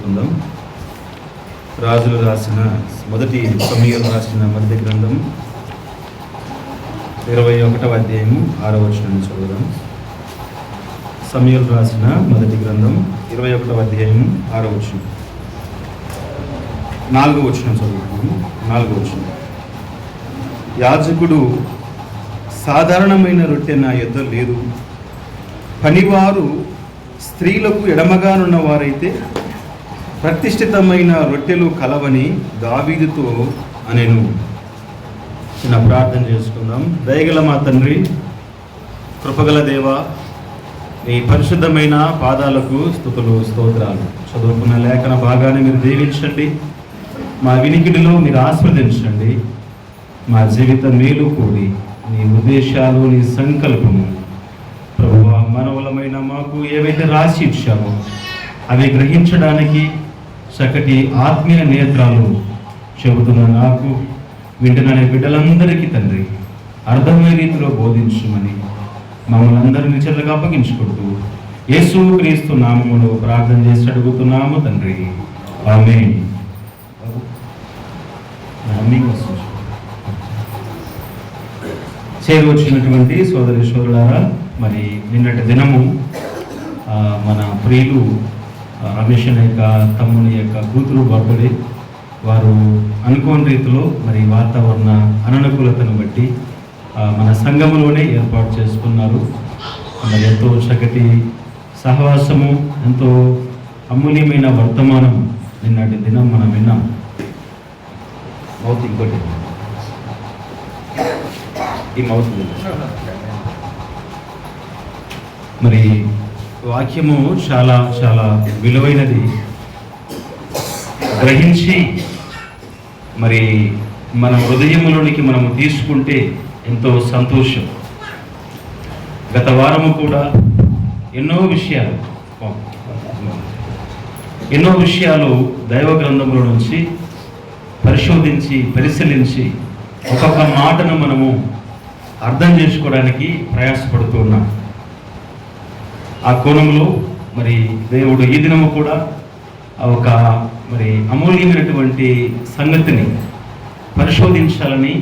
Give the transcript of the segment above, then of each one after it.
చదువుకుందాం. రాజులు రాసిన సమూయేలు రాసిన మొదటి గ్రంథం 21వ అధ్యాయము 6వ వచనం చదువుదాం. సమూయేలు రాసిన మొదటి గ్రంథం 21వ అధ్యాయము 6వ వచనం, 4వ వచనం చదువుతాము. 4వ వచనం, యాజకుడు సాధారణమైన రొట్టె నా యొద్ద లేదు, పనివారు స్త్రీలకు ఎడమగానున్న వారైతే ప్రతిష్ఠితమైన రొట్టెలు కలవని దావీదుతో అనేను. చిన్న ప్రార్థన చేసుకుందాం. దయగల మా తండ్రి, కృపగల దేవ, నీ పరిశుద్ధమైన పాదాలకు స్తుతులు స్తోత్రాలు. చదువుకున్న లేఖన భాగాన్ని మీరు దీవించండి, మా వినికిడిలో మీరు ఆస్వాదించండి. మా జీవిత మేలు కూడి నీ ఉద్దేశాలు, నీ సంకల్పము ప్రభువా, మనవులమైన మాకు ఏవైతే రాసి ఇచ్చామో అవి గ్రహించడానికి చక్కటి ఆత్మీయ నేత్రాలు చెబుతున్న నాకు, వింటున్న బిడ్డలందరికీ తండ్రి అర్థమయ్యే రీతిలో బోధించమని మమ్మల్ని అందరినీ చెల్లగా అప్పగించుకుంటూ యేసు క్రీస్తు నామములో ప్రార్థన చేసి అడుగుతున్నాము తండ్రి, ఆమేన్. చేరువచ్చినటువంటి సోదరి సోదరులారా, మరి నిన్నటి దినము మన ప్రియులు రమేష్ యొక్క తమ్ముని యొక్క కూతురు బర్త్డే. వారు అనుకోని రీతిలో మరి వాతావరణ అననుకూలతను బట్టి మన సంఘములోనే ఏర్పాటు చేసుకున్నారు. మరి ఎంతో చక్కటి సహవాసము, ఎంతో అమూల్యమైన వర్తమానం నిన్నటి దినం మనం విన్నాం. మౌత్ ఇంకోటి, ఈ మౌత్ మరి వాక్యము చాలా చాలా విలువైనది. గ్రహించి మరి మన హృదయములోనికి మనము తీసుకుంటే ఎంతో సంతోషం. గత వారము కూడా ఎన్నో విషయాలు దైవ గ్రంథముల నుంచి పరిశోధించి పరిశీలించి ఒక్కొక్క మాటను మనము అర్థం చేసుకోవడానికి ప్రయాసపడుతూ ఉన్నాం. ఆ కోణంలో మరి దేవుడు ఈ దినము కూడా ఒక మరి అమూల్యమైనటువంటి సంగతిని పరిశోధించాలని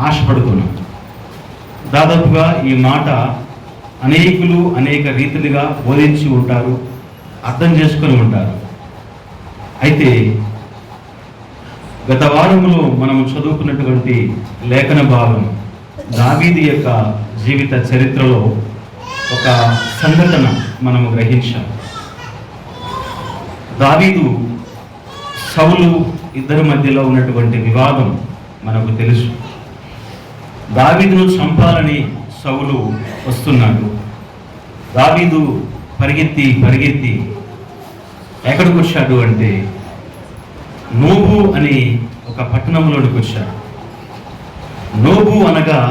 ఆశపడుతున్నాం. దాదాపుగా ఈ మాట అనేకులు అనేక రీతిలుగా బోధించి ఉంటారు, అర్థం చేసుకొని ఉంటారు. అయితే గత వారంలో మనం చదువుకున్నటువంటి లేఖన భాగం దావీదు యొక్క జీవిత చరిత్రలో ఒక సంఘటన మనము గ్రహించాం. దావీదు సౌలు ఇద్దరి మధ్యలో ఉన్నటువంటి వివాదం మనకు తెలుసు. దావీదును చంపాలని సౌలు వస్తున్నాడు. దావీదు పరిగెత్తి ఎక్కడికి వచ్చాడు అంటే నోబు అని ఒక పట్టణంలోనికి వచ్చాడు. నోబు అనగా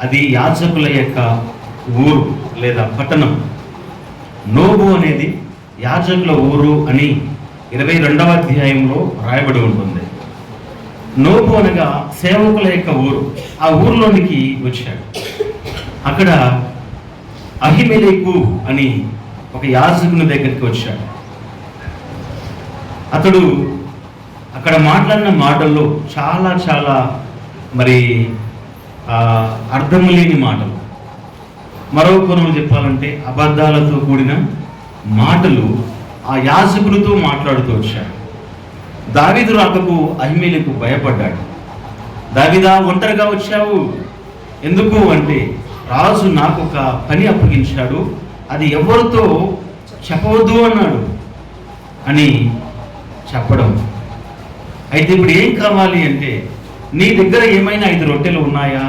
అది యాజకుల యొక్క ఊరు లేదా పట్టణం. నోబు అనేది యాజకుల ఊరు అని 22వ అధ్యాయంలో రాయబడి ఉంటుంది. నోబు అనగా సేవకుల యొక్క ఊరు. ఆ ఊరిలోనికి వచ్చాడు. అక్కడ అహిమెలెకు అని ఒక యాజకుని దగ్గరికి వచ్చాడు. అతడు అక్కడ మాట్లాడిన మాటల్లో చాలా చాలా మరి అర్థం లేని మాటలు, మరో కోణంలో చెప్పాలంటే అబద్ధాలతో కూడిన మాటలు ఆ యాజకునితో మాట్లాడుతూ వచ్చాడు. దావీదు రాకకు అహిమెలెకు భయపడ్డాడు. దావీదా, ఒంటరిగా వచ్చావు ఎందుకు అంటే, రాజు నాకు ఒక పని అప్పగించాడు, అది ఎవరితో చెప్పవద్దు అన్నాడు అని చెప్పడం. అయితే ఇప్పుడు ఏం కావాలి అంటే, నీ దగ్గర ఏమైనా 5 రొట్టెలు ఉన్నాయా,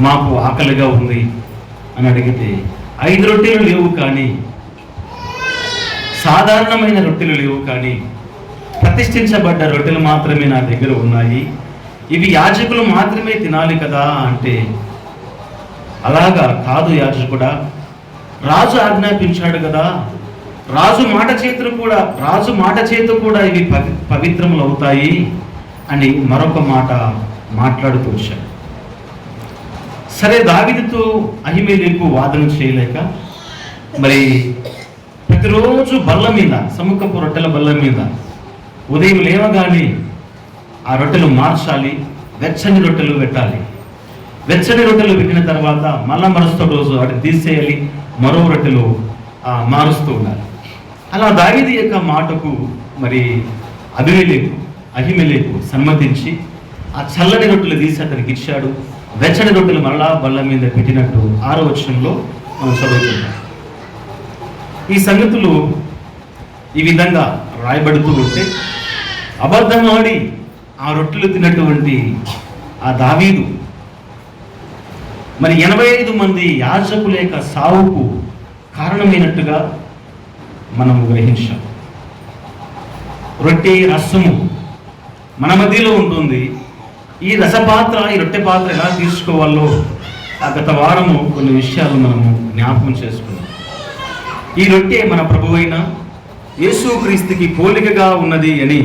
మాకు ఆకలిగా ఉంది అని అడిగితే 5 రొట్టెలు లేవు, కానీ సాధారణమైన రొట్టెలు లేవు, కానీ ప్రతిష్ఠించబడ్డ రొట్టెలు మాత్రమే నా దగ్గర ఉన్నాయి. ఇవి యాజకులు మాత్రమే తినాలి కదా అంటే, అలాగా కాదు యాజకుడా, రాజు ఆజ్ఞాపించాడు కదా, రాజు మాట చేత కూడా ఇవి పవిత్రములు అవుతాయి అని మరొక మాట మాట్లాడుతూ వచ్చాడు. సరే, దావీదుతో అహిమెలెకు వాదన చేయలేక మరి ప్రతిరోజు బల్ల మీద, సముఖపు రొట్టెల బల్ల మీద ఉదయం లేవగానే ఆ రొట్టెలు మార్చాలి, వెచ్చని రొట్టెలు పెట్టాలి. వెచ్చని రొట్టెలు పెట్టిన తర్వాత మళ్ళా మరుసటి రోజు వాటిని తీసేయాలి, మరో రొట్టెలు మారుస్తూ ఉండాలి. అలా దావీదు యొక్క మాటకు మరి అహిమెలెకు సమ్మతించి ఆ చల్లని రొట్టెలు తీసి అతనికి ఇచ్చాడు. వెచ్చని రొట్టెలు మరలా బల్ల మీద పెట్టినట్టు 6వ వచనంలో మనం చదువుతున్నాం. ఈ సంగతులు ఈ విధంగా రాయబడుతూ ఉంటే అబద్ధమాడి ఆ రొట్టెలు తిన్నటువంటి ఆ దావీదు మరి 85 మంది యాజకుల యొక్క సావుకు కారణమైనట్టుగా మనం గ్రహించాం. రొట్టె రసము మన మధ్యలో ఉంటుంది. ఈ రసపాత్ర, ఈ రొట్టె పాత్ర ఎలా తీసుకోవాలో గత వారము కొన్ని విషయాలు మనము జ్ఞాపకం చేసుకున్నాం. ఈ రొట్టె మన ప్రభువైన యేసుక్రీస్తుకి పోలికగా ఉన్నది అని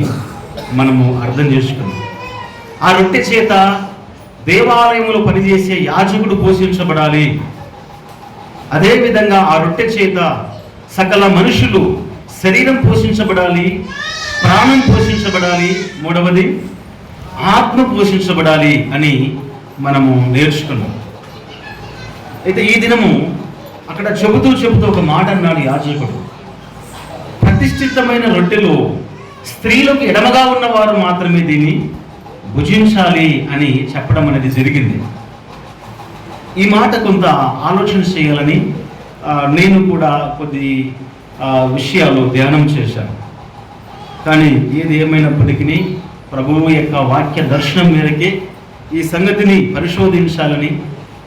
మనము అర్థం చేసుకున్నాం. ఆ రొట్టె చేత దేవాలయంలో పనిచేసే యాజకుడు పోషించబడాలి. అదేవిధంగా ఆ రొట్టె చేత సకల మనుషులు శరీరం పోషించబడాలి, ప్రాణం పోషించబడాలి, మూడవది ఆత్మ పోషించబడాలి అని మనము నేర్చుకున్నాం. అయితే ఈ దినము అక్కడ చెబుతూ ఒక మాట అన్నాడు యాజకుడు. ప్రతిష్ఠితమైన రొట్టెలో స్త్రీలకు ఎడమగా ఉన్నవారు మాత్రమే దీన్ని భుజించాలి అని చెప్పడం అనేది జరిగింది. ఈ మాట కొంత ఆలోచన చేయాలని నేను కూడా కొద్ది విషయాలు ధ్యానం చేశాను. కానీ ఏది ఏమైనప్పటికీ ప్రభువు యొక్క వాక్య దర్శనం మేరకే ఈ సంగతిని పరిశోధించాలని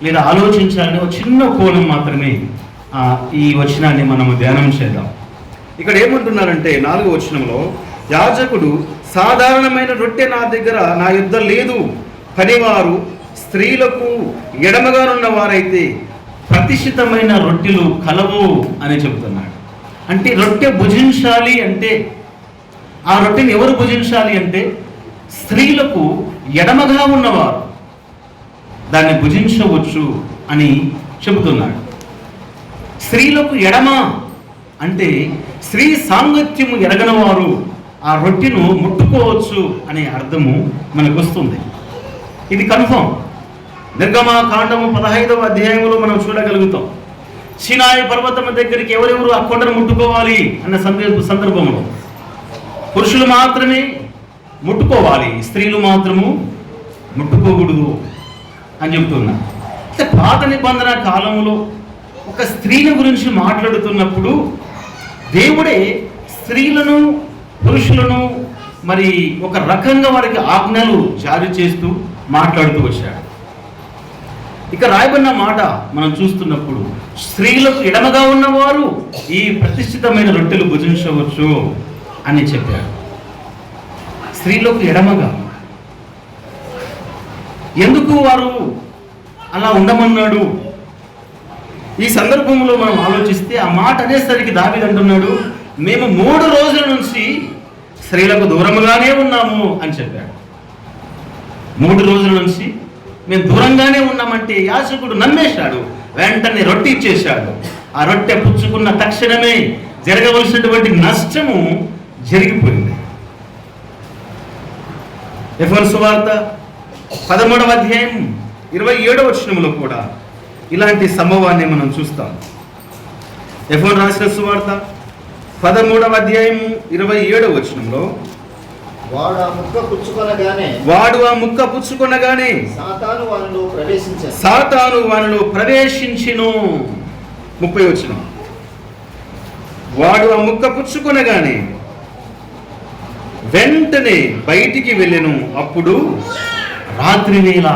లేదా ఆలోచించాలని ఒక చిన్న కోణం మాత్రమే ఈ వచనాన్ని మనము ధ్యానం చేద్దాం. ఇక్కడ ఏమంటున్నారంటే 4వ వచనంలో, యాజకుడు సాధారణమైన రొట్టె నా యుద్ధ లేదు, పనివారు స్త్రీలకు ఎడమగానున్న వారైతే ప్రతిష్ఠితమైన రొట్టెలు కలవు అని చెబుతున్నాడు. అంటే రొట్టె భుజించాలి అంటే ఆ రొట్టెని ఎవరు భుజించాలి అంటే స్త్రీలకు ఎడమగా ఉన్నవారు దాన్ని భుజించవచ్చు అని చెబుతున్నాడు. స్త్రీలకు ఎడమ అంటే స్త్రీ సాంగత్యము ఎరగని వారు ఆ రొట్టెను ముట్టుకోవచ్చు అనే అర్థము మనకు వస్తుంది. ఇది కన్ఫర్మ్. నిర్గమకాండము 15వ అధ్యాయంలో మనం చూడగలుగుతాం. సీనాయి పర్వతం దగ్గరికి ఎవరెవరు ఆ కొండను ముట్టుకోవాలి అన్న సందర్భంలో పురుషులు మాత్రమే ముట్టుకోవాలి, స్త్రీలు మాత్రము ముట్టుకోకూడదు అని చెబుతున్నారు. పాత నిబంధన కాలంలో ఒక స్త్రీల గురించి మాట్లాడుతున్నప్పుడు దేవుడే స్త్రీలను పురుషులను మరి ఒక రకంగా వారికి ఆజ్ఞలు జారీ చేస్తూ మాట్లాడుతూ వచ్చాడు. ఇక రాయబడిన మాట మనం చూస్తున్నప్పుడు స్త్రీలకు ఎడమగా ఉన్నవారు ఈ ప్రతిష్ఠితమైన రొట్టెలు భుజించవచ్చు అని చెప్పాడు. స్త్రీలకు ఎడమగా ఎందుకు వారు అలా ఉండమన్నాడు? ఈ సందర్భంలో మనం ఆలోచిస్తే ఆ మాట అనేసరికి దావీదు అంటున్నాడు, మేము 3 రోజుల నుంచి స్త్రీలకు దూరంగానే ఉన్నాము అని చెప్పాడు. 3 రోజుల నుంచి మేము దూరంగానే ఉన్నామంటే యాజకుడు నమ్మేశాడు. వెంటనే రొట్టె ఇచ్చేశాడు. ఆ రొట్టె పుచ్చుకున్న తక్షణమే జరగవలసినటువంటి నష్టము జరిగిపోయింది. యోహాను సువార్త 13వ అధ్యాయం 27వ వచనంలో కూడా ఇలాంటి సంభవాన్ని మనం చూస్తాం. యోహాను రాసిన సువార్త 13వ అధ్యాయం 27వ వచనంలో, వాడు ఆ ముక్క పుచ్చుకొనగానే సాతాను వానిలో ప్రవేశించెను. 30వ వచనం, వాడు ఆ ముక్క పుచ్చుకొనగానే వెంటనే బయటికి వెళ్ళెను. అప్పుడు రాత్రి వేళ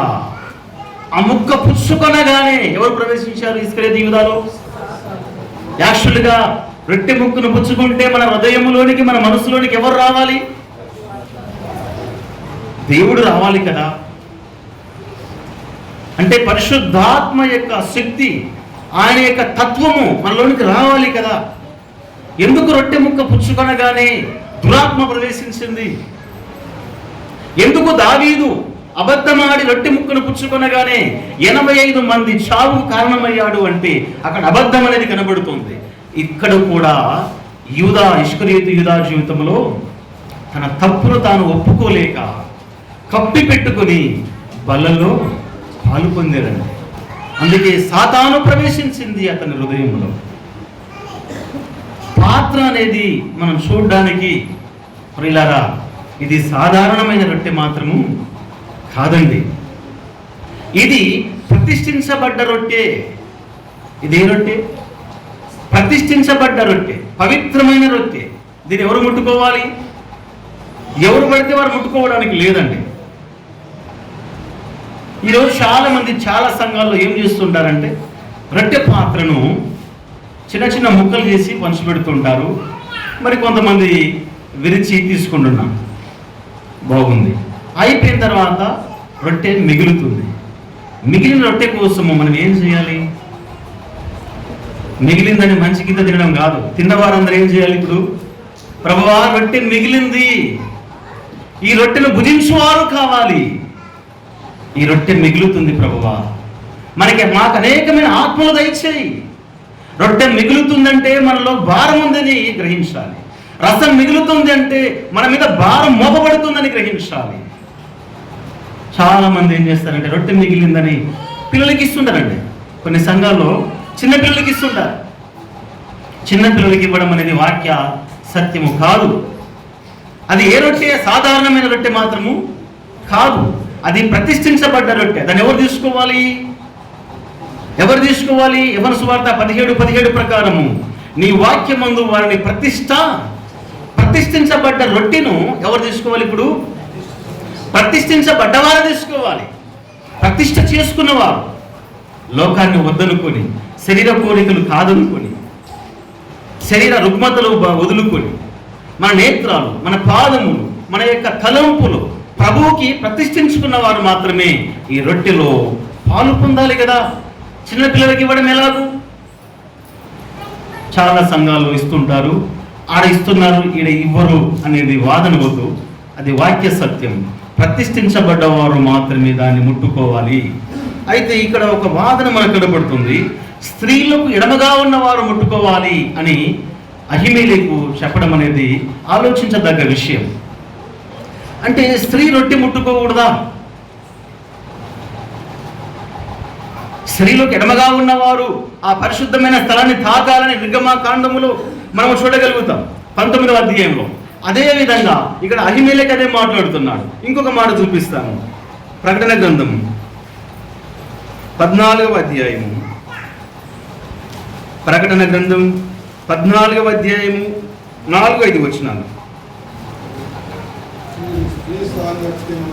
ఆ ముక్క పుచ్చుకొనగానే ఎవరు ప్రవేశించారు ఇస్కరియోతు యూదాలో? యాక్చువల్గా రొట్టె ముక్కను పుచ్చుకుంటే మన హృదయంలోనికి, మన మనసులోనికి ఎవరు రావాలి? దేవుడు రావాలి కదా. అంటే పరిశుద్ధాత్మ యొక్క శక్తి, ఆయన యొక్క తత్వము మనలోనికి రావాలి కదా. ఎందుకు రొట్టె ముక్క పుచ్చుకొనగానే దురాత్మ ప్రవేశించింది? ఎందుకు దావీదు అబద్ధమాడి రొట్టె ముక్కను పుచ్చుకొనగానే 85 మంది చావుకు కారణమయ్యాడు అంటే అక్కడ అబద్ధం అనేది కనబడుతుంది. ఇక్కడ కూడా ఇష్కరియోతు యూదా జీవితంలో తన తప్పును తాను ఒప్పుకోలేక కప్పి పెట్టుకొని బలలో పాలు పొందారండి. అందుకే సాతాను ప్రవేశించింది అతని హృదయంలో. పాత్ర అనేది మనం చూడడానికి ప్రియులారా, ఇది సాధారణమైన రొట్టె మాత్రము కాదండి. ఇది ప్రతిష్ఠించబడ్డ రొట్టె. ఇది ఏ రొట్టె? ప్రతిష్ఠించబడ్డ రొట్టె, పవిత్రమైన రొట్టె. దీన్ని ఎవరు ముట్టుకోవాలి? ఎవరు పడితే వారు ముట్టుకోవడానికి లేదండి. ఈరోజు చాలా మంది చాలా సంఘాల్లో ఏం చేస్తుంటారంటే రొట్టె పాత్రను చిన్న చిన్న ముక్కలు చేసి పంచిపెడుతుంటారు. మరి కొంతమంది విరిచి తీసుకుంటున్నాం, బాగుంది. అయిపోయిన తర్వాత రొట్టె మిగులుతుంది. మిగిలిన రొట్టె కోసము మనం ఏం చేయాలి? మిగిలిందని మంచి కింద తినడం కాదు. తిన్నవారందరూ ఏం చేయాలి? ఇప్పుడు ప్రభువా రొట్టె మిగిలింది, ఈ రొట్టెను భుజించువారు కావాలి. ఈ రొట్టె మిగులుతుంది ప్రభువా, మాకు అనేకమైన ఆత్మలు దయచేయి. రొట్టె మిగులుతుందంటే మనలో భారం ఉందని గ్రహించాలి. రసం మిగులుతుంది అంటే మన మీద భారం మోపబడుతుందని గ్రహించాలి. చాలా మంది ఏం చేస్తారంటే రొట్టె మిగిలిందని పిల్లలకి ఇస్తుంటారండి. కొన్ని సంఘాల్లో చిన్న పిల్లలకి ఇస్తుంటారు. చిన్న పిల్లలకి ఇవ్వడం అనేది వాక్య సత్యము కాదు. అది ఏ రొట్టె? సాధారణమైన రొట్టె మాత్రము కాదు, అది ప్రతిష్ఠించబడ్డ రొట్టె. దాన్ని ఎవరు తీసుకోవాలి? యోహాను సువార్త 17:17 ప్రకారము నీ వాక్యమందు వారిని ప్రతిష్ఠించబడ్డ రొట్టెను ఎవరు తీసుకోవాలి? ఇప్పుడు ప్రతిష్ఠించబడ్డవారు తీసుకోవాలి. ప్రతిష్ఠ చేసుకున్నవారు, లోకాన్ని వద్దనుకొని, శరీర కోరికలు కాదనుకొని, శరీర రుగ్మతలు వదులుకొని, మన నేత్రాలు, మన పాదములు, మన యొక్క తలంపులు ప్రభువుకి ప్రతిష్ఠించుకున్న వారు మాత్రమే ఈ రొట్టెలో పాలు పొందాలి కదా. చిన్న పిల్లలకి ఇవ్వడం ఎలాగూ? చాలా సంఘాలు ఇస్తుంటారు, ఆడ ఇస్తున్నారు, ఈడ ఇవ్వరు అనేది వాదన వద్దు. అది వాక్య సత్యం. ప్రతిష్ఠించబడ్డవారు మాత్రమే దాన్ని ముట్టుకోవాలి. అయితే ఇక్కడ ఒక వాదన మనకు కనబడుతుంది, స్త్రీలకు ఎడమగా ఉన్నవారు ముట్టుకోవాలి అని అహిమేలెకు చెప్పడం అనేది ఆలోచించదగ్గ విషయం. అంటే స్త్రీ రొట్టె ముట్టుకోకూడదా? స్త్రీలకు ఎడమగా ఉన్నవారు ఆ పరిశుద్ధమైన స్థలాన్ని తాకాలని నిర్గమాకాండములో మనం చూడగలుగుతాం 19వ అధ్యాయంలో. అదేవిధంగా ఇక్కడ అహిమేలెకు అదే మాట్లాడుతున్నాడు. ఇంకొక మాట చూపిస్తాను. ప్రకటన గ్రంథం 14వ అధ్యాయము, ప్రకటన గ్రంథం 14వ అధ్యాయము 4-5 వచనాలు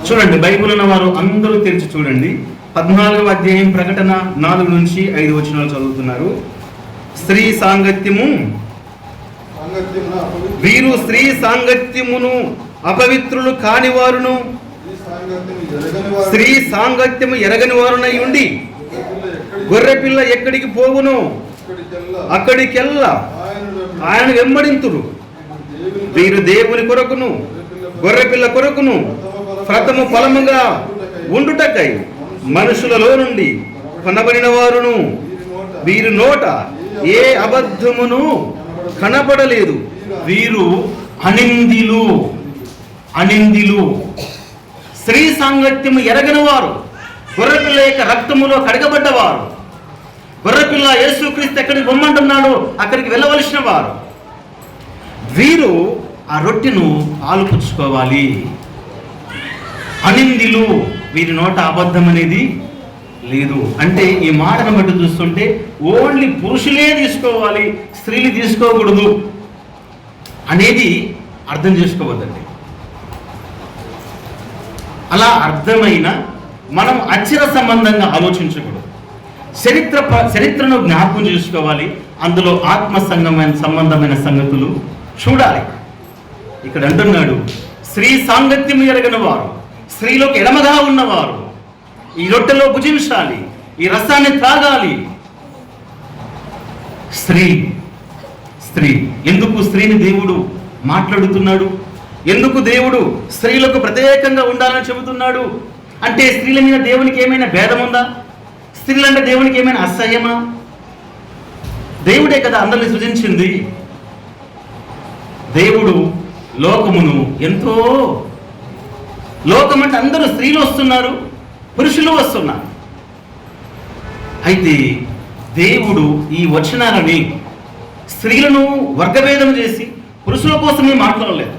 చూడండి. బైబిల్ ఉన్న వారు అందరూ తెరిచి చూడండి. 14వ అధ్యాయం ప్రకటన 4-5 వచనాలు చదువుతున్నారు. స్త్రీ సాంగత్యము, వీరు స్త్రీ సాంగత్యమును అపవిత్రులు కాని వారును, స్త్రీ సాంగత్యము ఎరగని వారునై ఉండి గొర్రెపిల్ల ఎక్కడికి పోవును అక్కడికెల్లా ఆయన వెంబడింతురు. వీరు దేవుని కొరకును గొర్రెపిల్ల కొరకును ప్రథమ ఫలముగా ఉండుటకై మనుషులలో నుండి కొనబడిన వారును, వీరి నోట ఏ అబద్ధమును కనపడలేదు. వీరు అనిందిలు. స్త్రీ సాంగత్యము ఎరగని వారు, గొర్రెపిల్ల యొక్క రక్తములో కడగబడ్డవారు, గొర్రెపిల్ల యేసుక్రీస్తు ఎక్కడికి పొమ్మంటున్నాడో అక్కడికి వెళ్ళవలసిన వారు, వీరు ఆ రొట్టెను పాలుపుచ్చుకోవాలి. అనిందిలు, వీరి నోట అబద్ధం అనేది లేదు. అంటే ఈ మాటను బట్టి చూస్తుంటే ఓన్లీ పురుషులే తీసుకోవాలి, స్త్రీలు తీసుకోకూడదు అనేది అర్థం చేసుకోవద్దండి. అలా అర్థమైన మనం అక్షర సంబంధంగా ఆలోచించకూడదు. చరిత్రను జ్ఞాపకం చేసుకోవాలి. అందులో ఆత్మ సంబంధమైన సంగతులు చూడాలి. ఇక్కడ అంటున్నాడు, స్త్రీ సాంగత్యం ఎరగని వారు, స్త్రీలోకి ఎడమగా ఉన్నవారు ఈ రొట్టెలో భుజించాలి, ఈ రసాన్ని త్రాగాలి. స్త్రీ ఎందుకు స్త్రీని దేవుడు మాట్లాడుతున్నాడు? ఎందుకు దేవుడు స్త్రీలకు ప్రత్యేకంగా ఉండాలని చెబుతున్నాడు? అంటే స్త్రీల మీద దేవునికి ఏమైనా భేదం ఉందా? స్త్రీలంటే దేవునికి ఏమైనా అసహ్యమా? దేవుడే కదా అందరిని సృజించింది. దేవుడు లోకమును ఎంతో, లోకం అంటే అందరూ స్త్రీలు వస్తున్నారు, పురుషులు వస్తున్నారు. అయితే దేవుడు ఈ వచనాలని స్త్రీలను వర్గభేదం చేసి పురుషుల కోసమే మాట్లాడలేదు.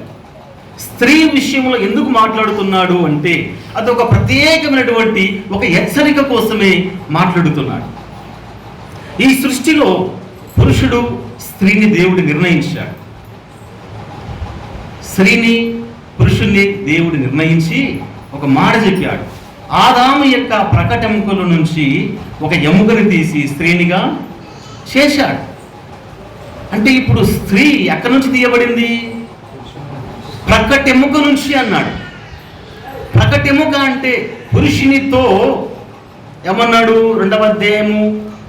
స్త్రీ విషయంలో ఎందుకు మాట్లాడుతున్నాడు అంటే అదొక ప్రత్యేకమైనటువంటి ఒక హెచ్చరిక కోసమే మాట్లాడుతున్నాడు. ఈ సృష్టిలో పురుషుడు స్త్రీని దేవుడు నిర్ణయించాడు. స్త్రీని పురుషుణ్ణి దేవుడు నిర్ణయించి ఒక మాట చెప్పాడు. ఆదాము యొక్క ప్రకటెముకల నుంచి ఒక ఎముకని తీసి స్త్రీనిగా చేశాడు. అంటే ఇప్పుడు స్త్రీ ఎక్కడి నుంచి తీయబడింది? ప్రకటెముక నుంచి అన్నాడు. ప్రకటెముక అంటే పురుషునితో ఏమన్నాడు? 2వ అధ్యాయము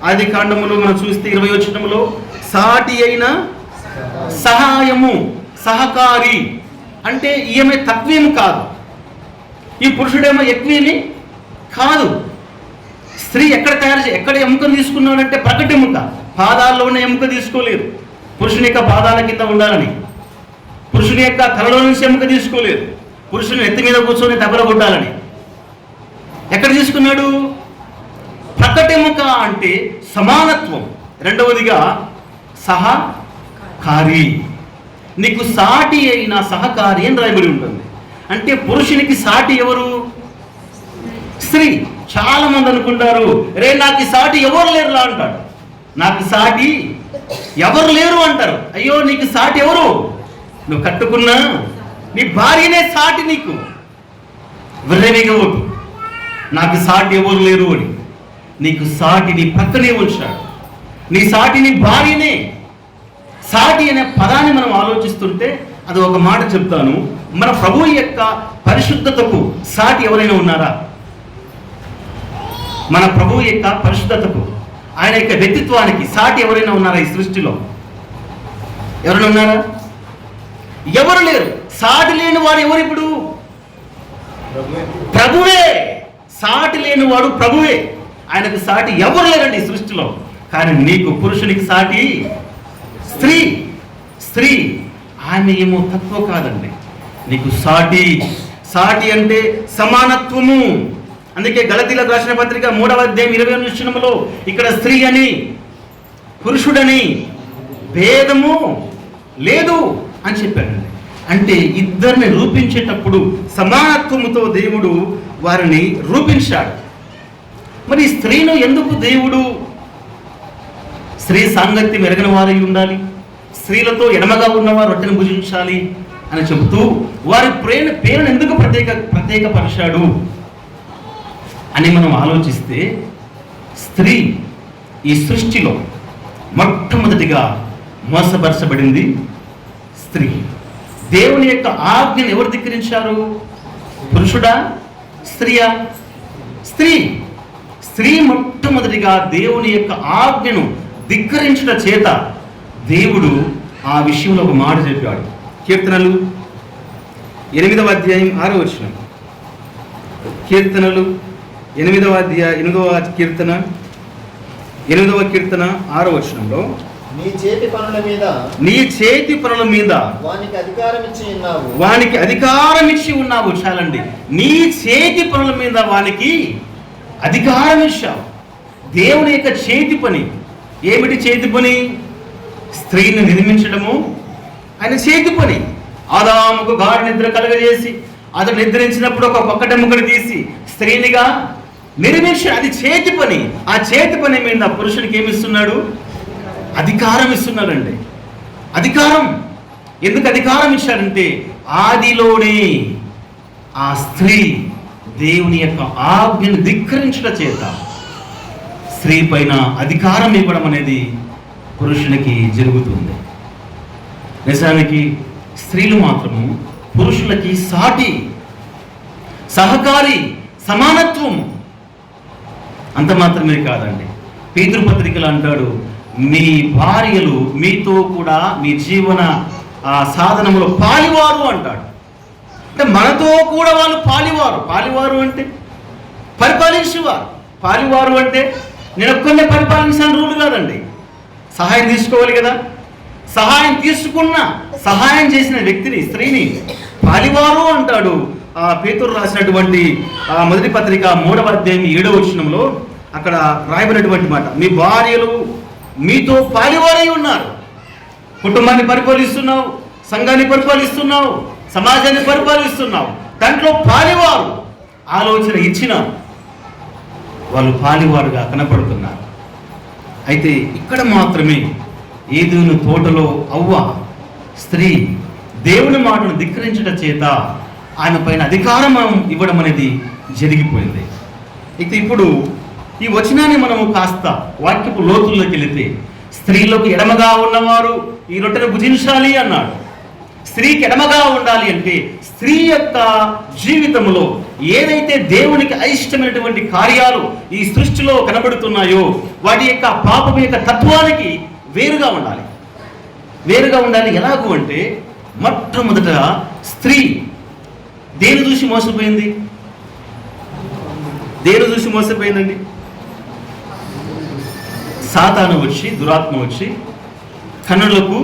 ఆది కాండములో మనం చూస్తే 20వ వచనములో సాటి అయిన సహాయము, సహకారి. అంటే ఈమె తక్కువేమి కాదు, ఈ పురుషుడేమో ఎక్కువేమి కాదు. స్త్రీ ఎక్కడ ఎముకను తీసుకున్నాడంటే ప్రకటెముక. పాదాల్లో ఉన్న ఎముక తీసుకోలేదు, పురుషుని యొక్క పాదాల కింద ఉండాలని. పురుషుని యొక్క తలలో నుంచి ఎముక తీసుకోలేదు, పురుషుని ఎత్తి మీద కూర్చొని తగలగొట్టాలని. ఎక్కడ తీసుకున్నాడు? ప్రకటెముక అంటే సమానత్వం. రెండవదిగా సహకారి. నీకు సాటి అయిన సహకారి అని రాయబడి ఉంటుంది. అంటే పురుషునికి సాటి ఎవరు? స్త్రీ. చాలా మంది అనుకుంటారు, రే నాకు సాటి ఎవరు లేరులా అంటాడు. నాకు సాటి ఎవరు లేరు అంటారు. అయ్యో నీకు సాటి ఎవరు? నువ్వు కట్టుకున్నా నీ భార్యనే సాటి. నీకు విర్రవేగవద్దు, నాకు సాటి ఎవరు లేరు అని. నీకు సాటి నీ పక్కనే ఉంచాడు. నీ సాటి నీ భార్యనే. సాటి అనే పదాన్ని మనం ఆలోచిస్తుంటే అది ఒక మాట చెప్తాను. మన ప్రభువు యొక్క పరిశుద్ధతకు సాటి ఎవరైనా ఉన్నారా? మన ప్రభువు యొక్క పరిశుద్ధతకు, ఆయన యొక్క వ్యక్తిత్వానికి సాటి ఎవరైనా ఉన్నారా ఈ సృష్టిలో? ఎవరైనా ఉన్నారా? ఎవరు లేరు. సాటి లేని వాడు ఎవరు? ఇప్పుడు ప్రభువే. సాటి లేని వాడు ప్రభువే. ఆయనకు సాటి ఎవరు లేరండి ఈ సృష్టిలో. కానీ నీకు పురుషునికి సాటి స్త్రీ. స్త్రీ ఆమె ఏమో తక్కువ కాదండి, నీకు సాటి. సాటి అంటే సమానత్వము. అందుకే గలతీలకు రాసిన పత్రిక 3వ అధ్యాయం 20వ వచనములో ఇక్కడ స్త్రీ అని పురుషుడని భేదము లేదు అని చెప్పారండి. అంటే ఇద్దరిని రూపించేటప్పుడు సమానత్వముతో దేవుడు వారిని రూపించాడు. మరి స్త్రీను ఎందుకు దేవుడు స్త్రీ సాంగత్యం ఎరగని వారై ఉండాలి, స్త్రీలతో ఎడమగా ఉన్నవారు రొట్టెను భుజించాలి అని చెబుతూ వారి పేరును ఎందుకు ప్రత్యేకపరిచాడు అని మనం ఆలోచిస్తే, స్త్రీ ఈ సృష్టిలో మొట్టమొదటిగా మోసపరచబడింది స్త్రీ. దేవుని యొక్క ఆజ్ఞను ఎవరు ధిక్కరించారు? పురుషుడా స్త్రీయా? స్త్రీ. స్త్రీ మొట్టమొదటిగా దేవుని యొక్క ఆజ్ఞను ధిక్కరించడం చేత దేవుడు ఆ విషయంలో ఒక మాట చెప్పాడు. కీర్తనలు 8వ అధ్యాయం 6వ వచనం. కీర్తనలు 8వ అధ్యాయం 8వ కీర్తన 8వ కీర్తన 6వ వచనంలో నీ చేతి పనుల మీద వానికి అధికారం ఇచ్చి ఉన్నావు. చాలండి. నీ చేతి పనుల మీద వానికి అధికారం ఇచ్చావు. దేవుని యొక్క చేతి పని ఏమిటి? చేతి పని స్త్రీని నిర్మించడము ఆయన చేతి పని. ఆదాముకు గాఢ నిద్ర కలగజేసి అతడు నిద్రించినప్పుడు ఒక పక్కటెముకను తీసి స్త్రీనిగా నిర్మించి, అది చేతి పని. ఆ చేతి పని మీద పురుషునికి ఏమిస్తున్నాడు? అధికారం ఇస్తున్నాడండి. అధికారం. ఎందుకు అధికారం ఇచ్చాడంటే ఆదిలోనే ఆ స్త్రీ దేవుని యొక్క ఆజ్ఞను ధిక్కరించడం చేత స్త్రీ పైన అధికారం ఇవ్వడం అనేది పురుషునికి జరుగుతుంది. నిజానికి స్త్రీలు మాత్రము పురుషులకి సాటి, సహకారి, సమానత్వం. అంత మాత్రమే కాదండి, పేతురు పత్రికలు అంటాడు, మీ భార్యలు మీతో కూడా మీ జీవన సాధనములో పాలివారు అంటాడు. అంటే మనతో కూడా వాళ్ళు పాలివారు. పాలివారు అంటే పరిపాలించేవారు. పాలివారు అంటే నేను ఒక్కనే పరిపాలించాలని రూలు కాదండి. సహాయం తీసుకోవాలి కదా. సహాయం తీసుకున్న, సహాయం చేసిన వ్యక్తిని, స్త్రీని పాలివారు అంటాడు. పేతురు రాసినటువంటి మొదటి పత్రిక 3వ అధ్యాయం 7వ వచనంలో అక్కడ రాయబడినటువంటి మాట, మీ భార్యలు మీతో పాలివారై ఉన్నారు. కుటుంబాన్ని పరిపాలిస్తున్నావు, సంఘాన్ని పరిపాలిస్తున్నావు, సమాజాన్ని పరిపాలిస్తున్నావు, దాంట్లో పాలివారు ఆలోచన ఇచ్చిన వాళ్ళు పాలివారుగా కనపడుతున్నారు. అయితే ఇక్కడ మాత్రమే ఏదోను తోటలో అవ్వ స్త్రీ దేవుని మాటను ధిక్కరించడం చేత ఆయన పైన అధికారం ఇవ్వడం అనేది జరిగిపోయింది. అయితే ఇప్పుడు ఈ వచనాన్ని మనము కాస్త వాక్యపు లోతుల్లోకి వెళితే, స్త్రీలకు ఎడమగా ఉన్నవారు ఈ రొట్టెను భుజించాలి అన్నాడు. స్త్రీకి ఎడమగా ఉండాలి అంటే స్త్రీ యొక్క జీవితంలో ఏదైతే దేవునికి అయిష్టమైనటువంటి కార్యాలు ఈ సృష్టిలో కనబడుతున్నాయో వాటి యొక్క పాపం యొక్క తత్వానికి వేరుగా ఉండాలి. వేరుగా ఉండాలి ఎలాగూ అంటే, మొట్టమొదట స్త్రీ దేని చూసి మోసపోయింది? దేని చూసి మోసపోయిందండి? సాతాను వచ్చి, దురాత్మ వచ్చి కన్నులకు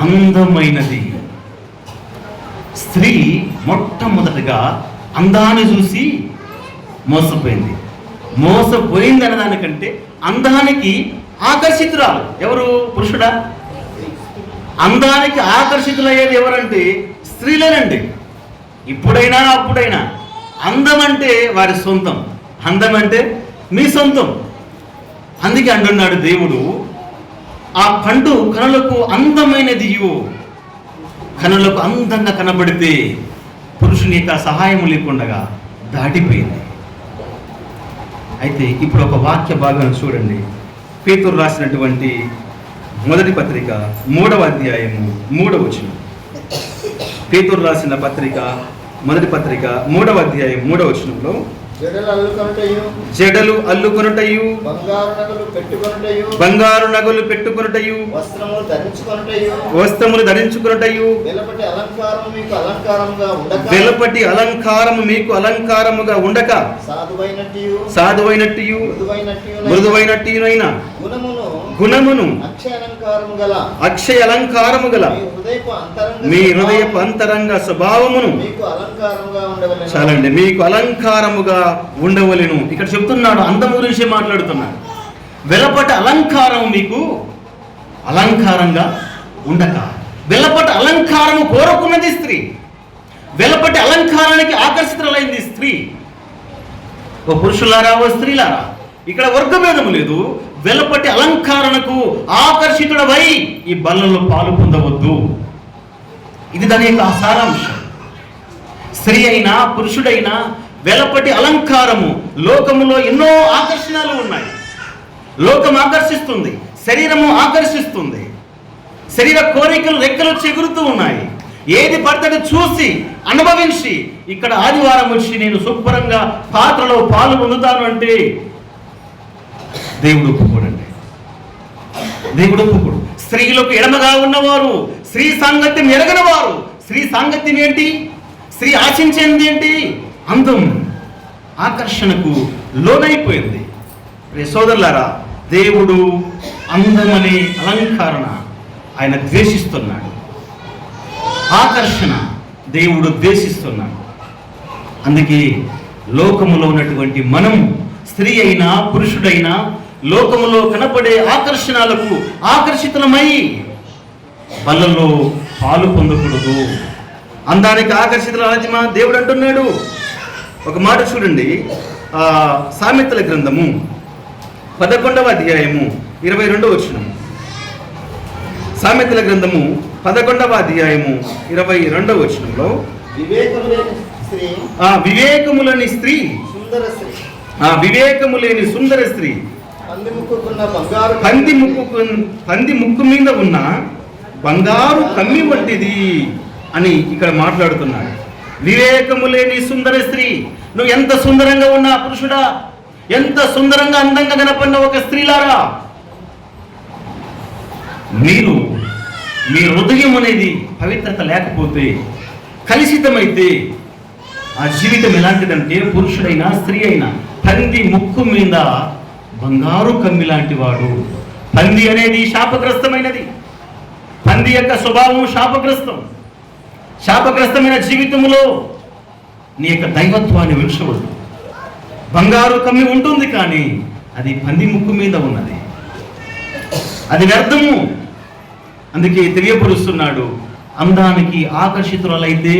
అందమైనది. స్త్రీ మొట్టమొదటిగా అందాన్ని చూసి మోసపోయింది. మోసపోయింది అన్నదానికంటే అందానికి ఆకర్షితురాలు ఎవరు? పురుషుడా? అందానికి ఆకర్షితులయ్యేది ఎవరంటే స్త్రీలేనండి. ఇప్పుడైనా అప్పుడైనా అందం అంటే వారి సొంతం, అందం అంటే మీ సొంతం. అందుకే అంటున్నాడు దేవుడు, ఆ పండు కనులకు అందమైనది, కనులకు అందంగా కనబడితే పురుషుని యొక్క సహాయం లేకుండా దాటిపోయింది. అయితే ఇప్పుడు ఒక వాక్య భాగాన్ని చూడండి. పేతురు రాసినటువంటి మొదటి పత్రిక 3వ అధ్యాయము 3వ వచనం. పేతురు రాసిన పత్రిక మొదటి పత్రిక 3వ అధ్యాయం 3వ వచనంలో, జడలు అల్లుకొనుటయు, బంగారు నగలు పెట్టుకొనుటయు, వస్త్రములు ధరించుకొనుటయు, వెలుపటి అలంకారము మీకు అలంకారముగా ఉండక సాధువైనట్టు మృదువైనట్టునైన గుణమును అక్షయ అలంకారము గల మీ హృదయపు అంతరంగ స్వభావమును చాలండి మీకు అలంకారముగా ఉండవలెను. ఇక్కడ చెప్తున్నాడు, అందం గురించి మాట్లాడుతున్నాడు. వెలపట అలంకారం మీకు అలంకారంగా ఉండక. వెలపట అలంకారము కోరుకున్నది స్త్రీ, వెలపటి అలంకారానికి ఆకర్షితులైంది స్త్రీ. ఓ పురుషులారా, ఓ స్త్రీలారా, ఇక్కడ వర్గభేదము లేదు. వెలపటి అలంకారణకు ఆకర్షితుడవై ఈ బల్లలో పాలు పొందవద్దు. ఇది దాని యొక్క సారాంశం. స్త్రీ అయినా పురుషుడైనా వెలపటి అలంకారము, లోకములో ఎన్నో ఆకర్షణలు ఉన్నాయి. లోకం ఆకర్షిస్తుంది, శరీరము ఆకర్షిస్తుంది, శరీర కోరికలు రెక్కలు చెగురుతూ ఉన్నాయి. ఏది పడితే చూసి అనుభవించి ఇక్కడ ఆదివారం వచ్చి నేను శుభ్రంగా పాత్రలో పాలు పొందుతాను అంటే దేవుడు ఒప్పుకోడండి. దేవుడు ఒప్పుకోడు. స్త్రీలకు ఎడమగా ఉన్నవారు, స్త్రీ సాంగత్యం ఎరగని వారు. స్త్రీ సాంగత్యం ఏంటి? స్త్రీ ఆశించేది ఏంటి? అందం, ఆకర్షణకు లోనైపోయింది. సోదరులారా, దేవుడు అందమనే అలంకరణ ఆయన ద్వేషిస్తున్నాడు. ఆకర్షణ దేవుడు ద్వేషిస్తున్నాడు. అందుకే లోకములో ఉన్నటువంటి మనం, స్త్రీ అయినా పురుషుడైనా, లోకములో కనపడే ఆకర్షణలకు ఆకర్షితులమై బల్లలో పాలు పొందకూడదు. అందానికి ఆకర్షితుల రాజ్యమా దేవుడు అంటున్నాడు. ఒక మాట చూడండి, సామెతల గ్రంథము 11వ అధ్యాయము 22వ వచనము. సామెతల గ్రంథము 11వ అధ్యాయము 22వ వచనంలో, వివేకములేని స్త్రీ, వివేకము లేని సుందర స్త్రీ పంది ముక్కు మీద ఉన్న బంగారు కమ్మి వంటిది అని ఇక్కడ మాట్లాడుతున్నాడు. వివేకము లేని సుందర స్త్రీ. నువ్వు ఎంత సుందరంగా ఉన్నా పురుషుడా, ఎంత సుందరంగా అందంగా కనపడిన ఒక స్త్రీలారా, మీరు మీ హృదయం అనేది పవిత్రత లేకపోతే, కలుషితమైతే ఆ జీవితం ఎలాంటిదంటే, పురుషుడైనా స్త్రీ అయినా పంది ముక్కు మీద బంగారు కమ్మి లాంటి వాడు. పంది అనేది శాపగ్రస్తమైనది. పంది యొక్క స్వభావం శాపగ్రస్తమైన జీవితంలో నీ యొక్క దైవత్వాన్ని విడిచవద్దు. బంగారు కమ్మి ఉంటుంది కానీ అది పంది ముక్కు మీద ఉన్నది, అది వ్యర్థము. అందుకే తెలియపరుస్తున్నాడు, అందానికి ఆకర్షితురాలైతే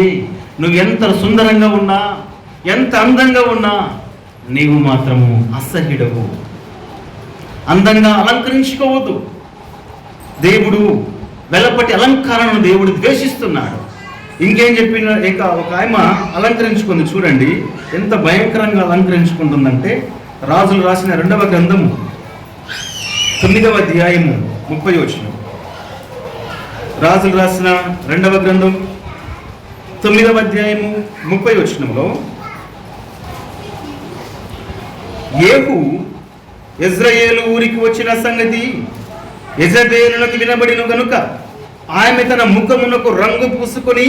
నువ్వు ఎంత సుందరంగా ఉన్నా, ఎంత అందంగా ఉన్నా నీవు మాత్రము అసహ్యుడవు. అందంగా అలంకరించుకోవద్దు. దేవుడు వెలపటి అలంకారాలను దేవుడు ద్వేషిస్తున్నాడు. ఇంకేం చెప్పిన ఒక ఆమె అలంకరించుకుంది, చూడండి ఎంత భయంకరంగా అలంకరించుకుంటుందంటే, రాజులు రాసిన 2వ గ్రంథము 9వ అధ్యాయము 30వ వచనం. రాజులు రాసిన 2వ గ్రంథం 9వ అధ్యాయము 30వ వచనంలో, యేహూ యెజ్రెయేలు ఊరికి వచ్చిన సంగతి యెజబెలునకు వినబడిన గనుక ఆమె తన ముఖమునకు రంగు పూసుకొని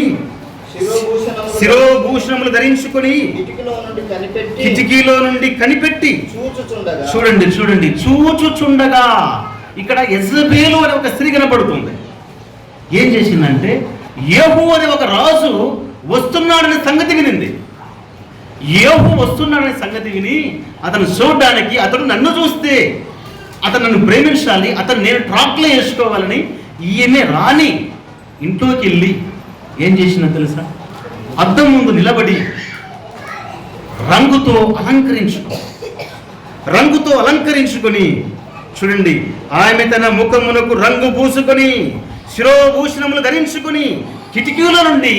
శిరోభూషణములు ధరించుకొని కిటికీలో నుండి కనిపెట్టి చూడండి చూచుచుండగా, ఇక్కడ యెజబెలు అనే ఒక స్త్రీ కనపడుతుంది. ఏం చేసిందంటే, యేహూ అనే ఒక రాజు వస్తున్నాడనే సంగతి వినింది. యేహూ వస్తున్నాడనే సంగతి విని అతను చూడడానికి, అతడు నన్ను చూస్తే అతను నన్ను ప్రేమించాలి, అతను నేను ట్రాక్లో వేసుకోవాలని ఈమె రాని ఇంట్లోకి వెళ్ళి ఏం చేసినా తెలుసా, అద్దం ముందు నిలబడి రంగుతో అలంకరించుకొని చూడండి, ఆమె తన ముఖమునకు రంగు పూసుకొని శిరోభూషణములు ధరించుకొని కిటికీల నుండి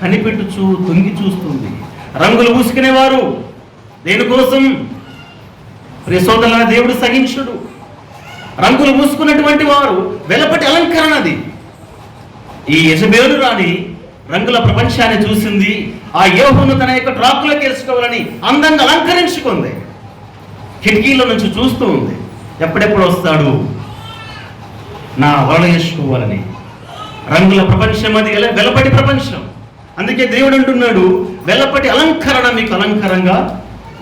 కనిపెట్టుచూ తొంగి చూస్తుంది. రంగులు పూసుకునేవారు దేనికోసం? ప్రియ సోదరులారా, దేవుడు సహించుడు. రంగులు పూసుకున్నటువంటి వారు వెలపటి అలంకరణ అది. ఈ యెజబెలు రాణి రంగుల ప్రపంచాన్ని చూసింది. ఆ యేహూను తన యొక్క ట్రాక్లోకి వేసుకోవాలని అందంగా అలంకరించుకుంది. కిటికీలో నుంచి చూస్తూ ఉంది, ఎప్పుడెప్పుడు వస్తాడు నా వల వేసుకోవాలని. రంగుల ప్రపంచం అది, వెలపటి ప్రపంచం. అందుకే దేవుడు అంటున్నాడు, వెలపటి అలంకరణ మీకు అలంకారంగా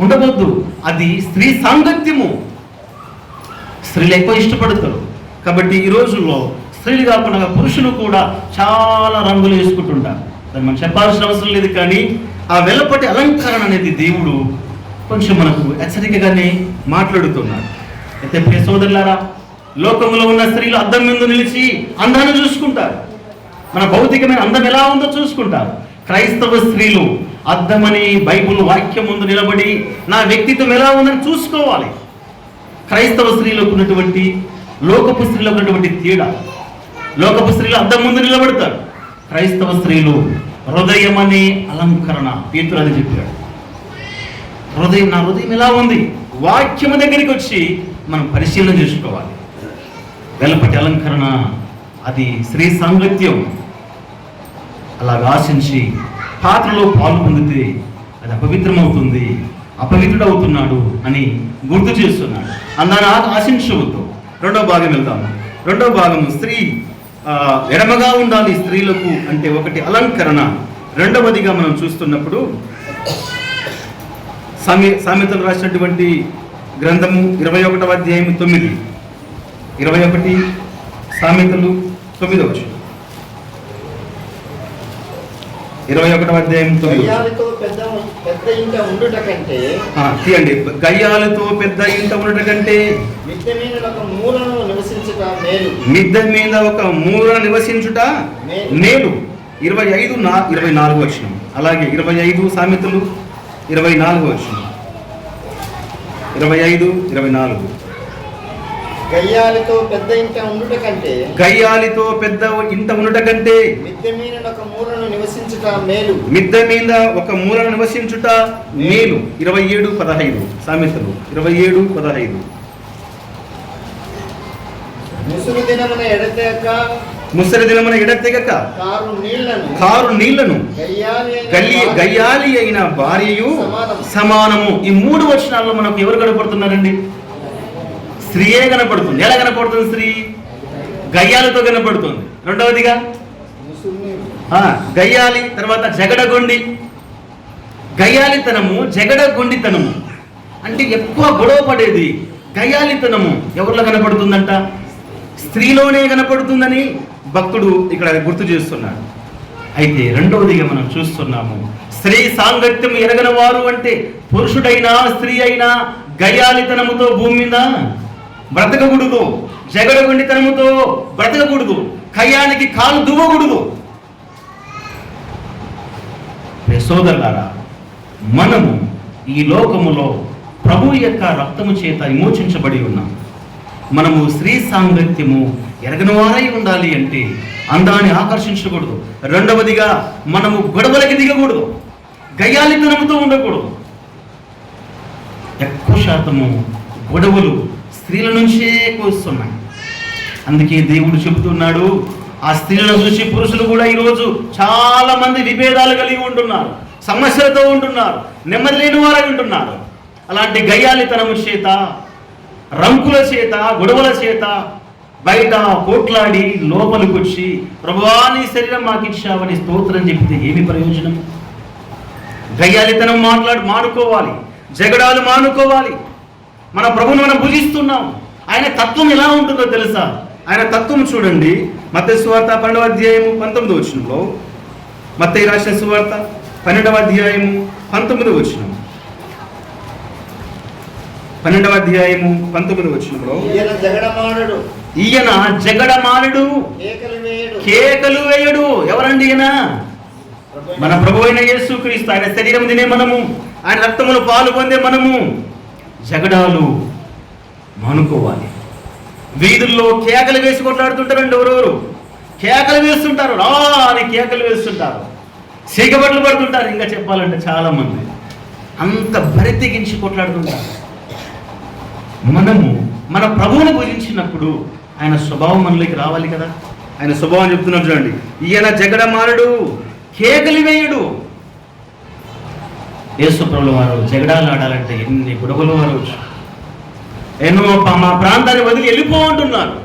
ఉండవద్దు. అది స్త్రీ సాంగత్యము. స్త్రీలు ఎక్కువ ఇష్టపడతారు కాబట్టి ఈ రోజుల్లో స్త్రీలు కాకుండా పురుషులు కూడా చాలా రంగులు వేసుకుంటుంటారు. దాన్ని మనం చెప్పాల్సిన అవసరం లేదు. కానీ ఆ వెలపటి అలంకరణ అనేది దేవుడు కొంచెం మనకు హెచ్చరికగానే మాట్లాడుతున్నాడు. అయితే ప్రియ సోదరులారా, లోకంలో ఉన్న స్త్రీలు అద్దం ముందు నిలిచి అందాన్ని చూసుకుంటారు. మన భౌతికమైన అందం ఎలా ఉందో చూసుకుంటారు. క్రైస్తవ స్త్రీలు అద్దమని బైబిల్ వాక్యం ముందు నిలబడి నా వ్యక్తిత్వం ఎలా ఉందని చూసుకోవాలి. క్రైస్తవ స్త్రీలకు ఉన్నటువంటి లోకపు స్త్రీలకు ఉన్నటువంటి తేడా, లోకపు స్త్రీలు అద్దం ముందు నిలబడతారు. క్రైస్తవ స్త్రీలు హృదయం అనే అలంకరణ. పేతురు అని చెప్పాడు, నా హృదయం ఎలా ఉంది? వాక్యము దగ్గరికి వచ్చి మనం పరిశీలన చేసుకోవాలి. వెలపటి అలంకరణ అది స్త్రీ సాంగత్యం. అలాగా ఆశించి పాత్రలో పాలు పొందితే అది అపవిత్రమవుతుంది, అపవిత్రుడవుతున్నాడు అని గుర్తు చేస్తున్నాడు. అందాన్ని ఆశించవద్దు. 2వ భాగం వెళ్తాము. 2వ భాగము స్త్రీ ఎడమగా ఉండాలి స్త్రీలకు అంటే ఒకటి అలంకరణ. 2వదిగా మనం చూస్తున్నప్పుడు సామెతలు రాసినటువంటి గ్రంథము 21వ అధ్యాయం 9, 21 సామెతలు 9వ వచనం. 21వ అధ్యాయం 9. గయ్యాలతో పెద్ద ఇంట ఉండుట కంటే తీయండి. గయ్యాలతో పెద్ద ఇంట ఉండుట కంటే మిద్దె మీద ఒక మూలను నివసించుట మేలు. మిద్దె మీద ఒక మూలను నివసించుట మేలు. 25-24 వచనం. అలాగే 25 సామెతలు 24 వచనం. 25-24. గయ్యాలతో పెద్ద ఇంట ఉండుట కంటే మిద్దె మీద ఒక మూలను నివసించుట మేలు. మిద్దె మీద ఒక మూలను నివసించుట మేలు. 27-15 సామెతలు 27-15. ముసలి దినమున ఎడతెగక కారు నీళ్లను గయ్యాలి అయిన భార్యయు సమానము. ఈ 3 వచనాల్లో మనకు ఎవరు కనపడుతున్నారండి? స్త్రీయే కనపడుతుంది. ఎలా కనపడుతుంది స్త్రీ? గయ్యాలతో కనపడుతుంది. 2వదిగా గయ్యాలి, తర్వాత జగడగొండి. గయ్యాలితనము, జగడగొండితనము అంటే ఎక్కువ గొడవ పడేది. గయ్యాలితనము ఎవరిలో కనపడుతుందంట? స్త్రీలోనే కనపడుతుందని భక్తుడు ఇక్కడ గుర్తు చేస్తున్నాడు. అయితే రెండవదిగా మనం చూస్తున్నాము, స్త్రీ సాంగత్యం ఎరగని వారు అంటే పురుషుడైనా స్త్రీ అయినా గయ్యాలితనముతో భూమి మీద బ్రతకకూడదు, జగడగొండితనముతో బ్రతకకూడదు, కయ్యానికి కాలు దువ్వకూడదు. సోదరులారా, మనము ఈ లోకములో ప్రభు యొక్క రక్తము చేత విమోచించబడి ఉన్నాం. మనము స్త్రీ సాంగత్యము ఎరగని వారై ఉండాలి అంటే అందాన్ని ఆకర్షించకూడదు. రెండవదిగా మనము గొడవలకి దిగకూడదు, గయ్యాలితనముతో ఉండకూడదు. ఎక్కువ శాతము గొడవలు స్త్రీల నుంచే వస్తున్నాయి. అందుకే దేవుడు చెబుతున్నాడు, ఆ స్త్రీలను చూసి పురుషులు కూడా ఈరోజు చాలా మంది విభేదాలు కలిగి ఉంటున్నారు, సమస్యలతో ఉంటున్నారు, నెమ్మది లేని వారై ఉంటున్నారు. అలాంటి గయ్యాలితనము చేత, రంకుల చేత, గొడవల చేత బయట కోట్లాడి లోపలికి వచ్చి ప్రభువా నీ శరీరం మాకు ఇచ్చావని స్తోత్రం చెప్తే ఏమి ప్రయోజనం? గయ్యాలితనం మానుకోవాలి, జగడాలు మానుకోవాలి. మన ప్రభువును మనం భుజిస్తున్నాం. ఆయన తత్వం ఎలా ఉంటుందో తెలుసా? ఆయన తత్వం చూడండి, మత్తయి సువార్త 12వ అధ్యాయము 19వ వచనంలో, మత్తయి రాసిన సువార్త 12వ అధ్యాయము 19వ వచనం, 12వ అధ్యాయము 19వ వచనంలో, ఈయన జగడమానుడు, కేకలు వేయడు. ఎవరండి ఈయన? మన ప్రభువైన యేసుక్రీస్తు. ఆయన శరీరం తినే మనము, ఆయన రక్తములు పాలు పొందే మనము జగడాలు మానుకోవాలి. వీధుల్లో కేకలు వేసి కొట్లాడుతుంటారండి. ఎవరెవరు కేకలు వేస్తుంటారు, రా అని కేకలు వేస్తుంటారు, సీకబట్లు పడుతుంటారు. ఇంకా చెప్పాలంటే చాలా మంది అంత బరితెగించి కొట్లాడుతుంటారు. మనము మన ప్రభువుని పూజించినప్పుడు ఆయన స్వభావం మనలోకి రావాలి కదా. ఆయన స్వభావం చెప్తున్నాడు చూడండి, ఈయన జగడమానుడు, కేకలు వేయుడు. యేసు ప్రభుల వారు జగడాలు ఆడాలంటే ఎన్ని గొడవలు వారు ఎన్నో మా ప్రాంతాన్ని వదిలి వెళ్ళిపోంటున్నారు.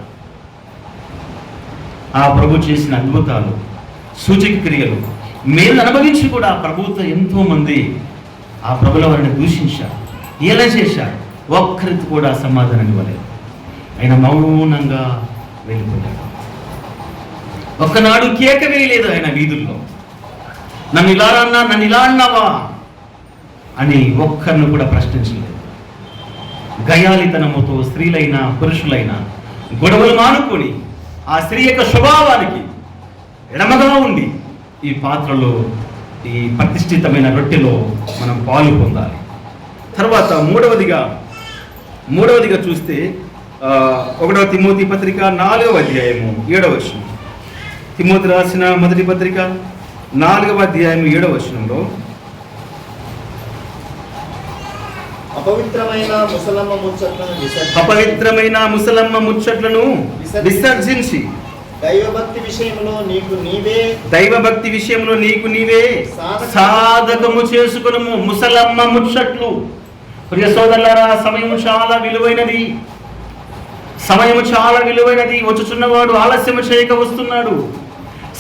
ఆ ప్రభు చేసిన అద్భుతాలు, సూచక క్రియలు, మేలు అనుభవించి కూడా ప్రభుత్వం ఎంతో మంది ఆ ప్రభుల వారిని దూషించారు, ఎలా చేశారు. ఒక్కరికి కూడా సమాధానం ఇవ్వలేదు. ఆయన మౌనంగా వెళ్ళిపోయాడు. ఒక్కనాడు కేక వేయలేదు ఆయన వీధుల్లో, నన్ను ఇలా అన్నా, నన్ను ఇలా అన్నావా అని ఒక్కరిని కూడా ప్రశ్నించలేదు. గయాలితనముతో స్త్రీలైనా పురుషులైనా గొడవలు మానుకొని ఆ స్త్రీ యొక్క స్వభావానికి ఎడమగా ఉండి ఈ పాత్రలో, ఈ ప్రతిష్ఠితమైన రొట్టెలో మనం పాలు పొందాలి. తర్వాత మూడవదిగా చూస్తే 1వ తిమోతి పత్రిక 4వ అధ్యాయము 7వ వచనం. తిమోతి రాసిన మొదటి పత్రిక 4వ అధ్యాయము 7వ వచనంలో, అపవిత్రమైన ముసలమ్మ ముచ్చట్లను విసర్జించి దైవభక్తి విషయంలో నీకు నీవే సాధకము చేసుకును. ముసలమ్మ ముచ్చట్లు. ప్రియ సోదరులారా, సమయం చాలా విలువైనది. వచ్చుచున్నవాడు ఆలస్యము చేయక వస్తున్నాడు.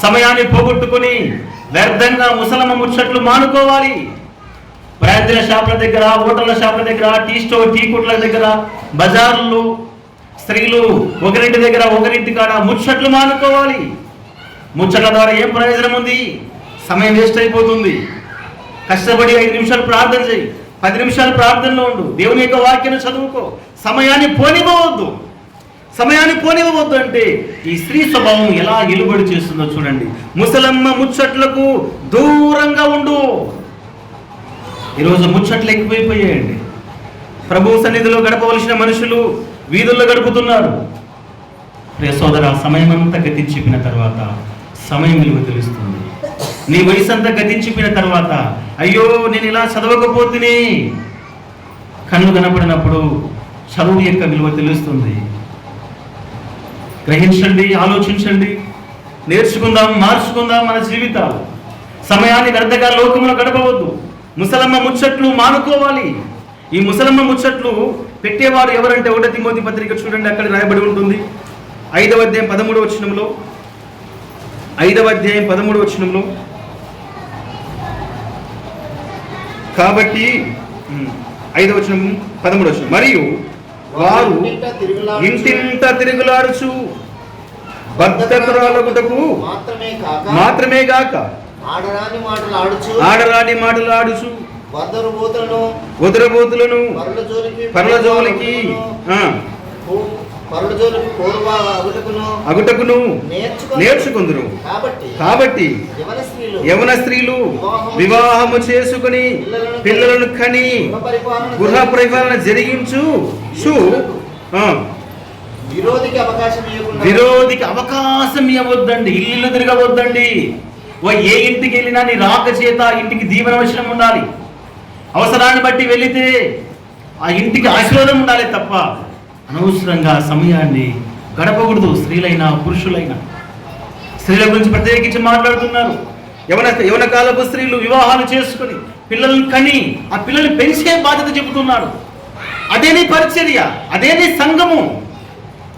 సమయాన్ని పోగొట్టుకుని వ్యర్థంగా ముసలమ్మ ముచ్చట్లు మానుకోవాలి. బ్రాందీల షాపుల దగ్గర, హోటళ్ల షాపుల దగ్గర, టీ కొట్ల దగ్గర, బజార్లు, స్త్రీలు ఒకరింటి దగ్గర ఒకరింటి కాడ ముచ్చట్లు మానుకోవాలి. ముచ్చట్ల ద్వారా ఏం ప్రయోజనం ఉంది? సమయం వేస్ట్ అయిపోతుంది. కష్టపడి 5 నిమిషాలు ప్రార్థన చేయి, 10 నిమిషాలు ప్రార్థనలో ఉండు, దేవుని యొక్క వాక్యాన్ని చదువుకో. సమయాన్ని పోనివ్వవద్దు అంటే ఈ స్త్రీ స్వభావం ఎలా ఎలుబడి చేస్తుందో చూడండి. ముసలమ్మ ముచ్చట్లకు దూరంగా ఉండు. ఈరోజు ముచ్చట్లు ఎక్కువైపోయాయండి. ప్రభు సన్నిధిలో గడపవలసిన మనుషులు వీధుల్లో గడుపుతున్నారు. ప్రియ సోదర, సమయం అంతా గతించిపోయిన తర్వాత సమయం విలువ తెలుస్తుంది. నీ వయసు అంతా గతించిపోయిన తర్వాత అయ్యో నేను ఇలా చదవకపోతేనే, కన్ను కనపడినప్పుడు చదువు యొక్క విలువ తెలుస్తుంది. గ్రహించండి, ఆలోచించండి, నేర్చుకుందాం, మార్చుకుందాం మన జీవితాలు. సమయాన్ని వ్యర్థంగా లోకంలో గడపవద్దు. ముసలమ్మ ముచ్చట్లు మానుకోవాలి. ఈ ముసలమ్మ ముచ్చట్లు పెట్టేవారు ఎవరంటే 1వ తిమోతి పత్రిక చూడండి, అక్కడ రాయబడి ఉంటుంది 5వ అధ్యాయం 13వ వచనంలో. 5వ అధ్యాయం 13వ వచనంలో, కాబట్టి 5వ వచనం 13వ వచనం, మరియు వారు ఇంటింట తిరుగులాడుచు బద్ధకురాలగుటకు మాత్రమే గాక ఆడరాని మాటలు ఆడుచు వదరబోతులను పరుల జోలికి అగుటకును నేర్చుకుందురు. కాబట్టి యవన స్త్రీలు వివాహము చేసుకుని పిల్లలను కని గృహ పరిపాలన జరిగించు విరోధికి అవకాశం ఇవ్వద్దండి. ఇల్లు తిరగవద్దండి. ఏ ఇంటికి వెళ్ళినా నీ రాక చేత ఇంటికి దీవెన వచనం ఉండాలి. అవసరాన్ని బట్టి వెళితే ఆ ఇంటికి ఆశీర్వాదం ఉండాలి తప్ప అనవసరంగా సమయాన్ని గడపకూడదు. స్త్రీలైనా పురుషులైనా. స్త్రీల గురించి ప్రత్యేకించి మాట్లాడుతున్నారు. యవన కాలపు స్త్రీలు వివాహాలు చేసుకుని పిల్లలను కని ఆ పిల్లల్ని పెంచే బాధ్యత చెబుతున్నాడు. అదే నీ పరిచర్య, అదే నీ సంఘము.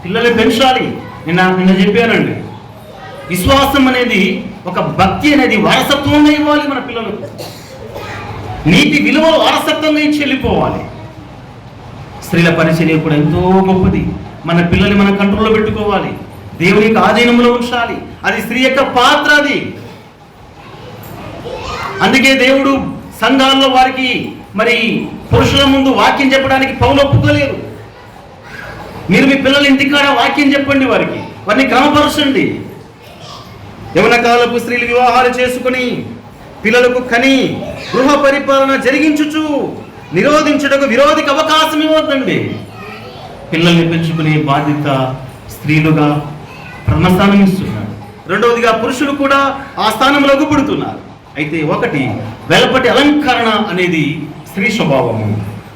పిల్లల్ని పెంచాలి. నిన్న చెప్పానండి, విశ్వాసం అనేది ఒక భక్తి అనేది వారసత్వంగా ఇవ్వాలి. మన పిల్లలకు నీతి విలువలు వారసత్వంగా ఇచ్చి వెళ్ళిపోవాలి. స్త్రీల పరిచర్య కూడా ఎంతో గొప్పది. మన పిల్లల్ని మన కంట్రోల్లో పెట్టుకోవాలి. దేవునికి ఆధీనంలో ఉంచాలి. అది స్త్రీ యొక్క పాత్ర. అది అందుకే దేవుడు సంఘాల్లో వారికి మరి పురుషుల ముందు వాక్యం చెప్పడానికి పౌలు ఒప్పుకోలేదు. మీరు మీ పిల్లల ఇంటికాడ వాక్యం చెప్పండి, వారిని క్రమపరచండి. యవన కాలపు స్త్రీలు వివాహాలు చేసుకుని పిల్లలకు కని గృహ పరిపాలన జరిగించుచు నిరోధించుటకు విరోధికి అవకాశం ఇవ్వద్దండి. పిల్లల్ని పెంచుకునే బాధ్యత స్త్రీలుగా ప్రథమ స్థానం ఇస్తున్నారు. రెండవదిగా పురుషులు కూడా ఆ స్థానంలోకి పుడుతున్నారు. అయితే ఒకటి, వెలపటి అలంకరణ అనేది స్త్రీ స్వభావము,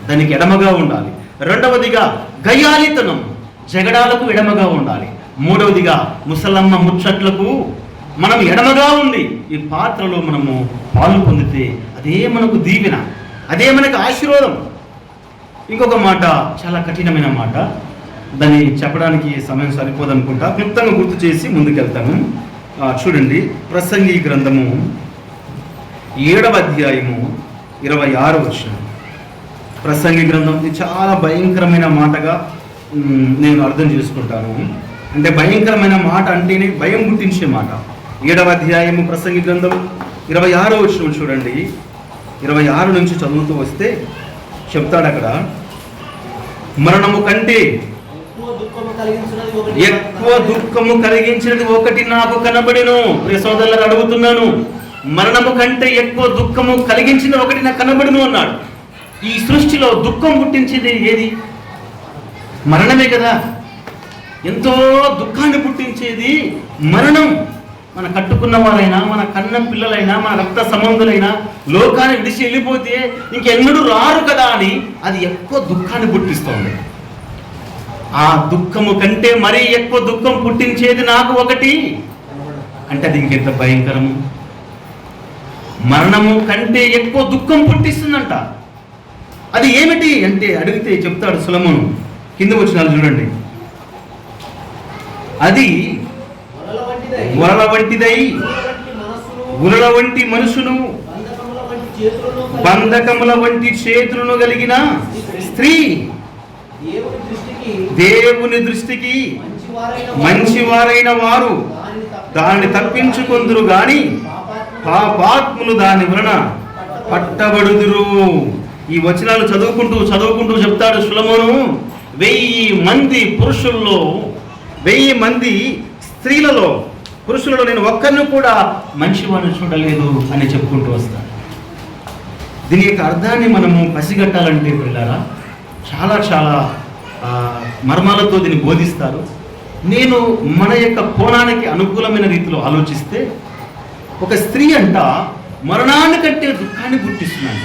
దానికి ఎడమగా ఉండాలి. రెండవదిగా గయ్యాలితనం, జగడాలకు ఎడమగా ఉండాలి. మూడవదిగా ముసలమ్మ ముచ్చట్లకు మనం ఎడమగా ఉండి ఈ పాత్రలో మనము పాలు పొందితే అదే మనకు దీవెన, అదే మనకు ఆశీర్వాదం. ఇంకొక మాట, చాలా కఠినమైన మాట, దాన్ని చెప్పడానికి సమయం సరిపోదనుకుంటా. క్లుప్తంగా గుర్తు చేసి ముందుకెళ్తాను. చూడండి, ప్రసంగి గ్రంథము 7వ అధ్యాయము 26వ వచనం. ప్రసంగి గ్రంథం ఇది చాలా భయంకరమైన మాటగా నేను అర్థం చేసుకుంటాను. అంటే భయంకరమైన మాట అంటేనే భయం పుట్టించే మాట. 7వ అధ్యాయము ప్రసంగి గ్రంథం 26వ వచనం చూడండి. 26 నుంచి చదువుతూ వస్తే చెప్తాడు అక్కడ, మరణము కంటే ఎక్కువ దుఃఖము కలిగించినది ఒకటి నాకు కనబడెను. ప్రియ సోదరులను అడుగుతున్నాను, మరణము కంటే ఎక్కువ దుఃఖము కలిగించింది ఒకటి నాకు కనబడను అన్నాడు. ఈ సృష్టిలో దుఃఖం పుట్టించేది ఏది? మరణమే కదా. ఎంతో దుఃఖాన్ని పుట్టించేది మరణం. మన కట్టుకున్న వారైనా, మన కన్న పిల్లలైనా, మన రక్త సంబంధులైనా లోకాన్ని విడిచి వెళ్ళిపోతే ఇంకెన్నడూ రారు కదా అని అది ఎక్కువ దుఃఖాన్ని పుట్టిస్తోంది. ఆ దుఃఖము కంటే మరీ ఎక్కువ దుఃఖం పుట్టించేది నాకు ఒకటి అంటే అది ఇంకెంత భయంకరము. మరణము కంటే ఎక్కువ దుఃఖం పుట్టిస్తుందంట. అది ఏమిటి అంటే అడిగితే చెప్తాడు సొలొమోను. కింద వచనాలు చూడండి. అది వరల వంటిదై, ఉరల వంటి మనసును, బంధకముల వంటి చేతులను కలిగిన స్త్రీ దేవుని దృష్టికి మంచివారైన వారు దాన్ని తప్పించుకొందురు గాని పాపాత్ములు దాని వలన పట్టబడుదురు. ఈ వచనాలు చదువుకుంటూ చెప్తాడు సొలొమోను, 1000 మంది పురుషుల్లో, 1000 మంది స్త్రీలలో, పురుషులలో నేను ఒక్కరిని కూడా మంచివాడిని చూడలేదు అని చెప్పుకుంటూ వస్తాను. దీని యొక్క అర్థాన్ని మనము పసిగట్టాలంటే పిల్లారా చాలా చాలా మర్మాలతో దీన్ని బోధిస్తారు. నేను మన యొక్క కోణానికి అనుకూలమైన రీతిలో ఆలోచిస్తే ఒక స్త్రీ అంట మరణాన్ని కంటే దుఃఖాన్ని పుట్టిస్తున్నాను.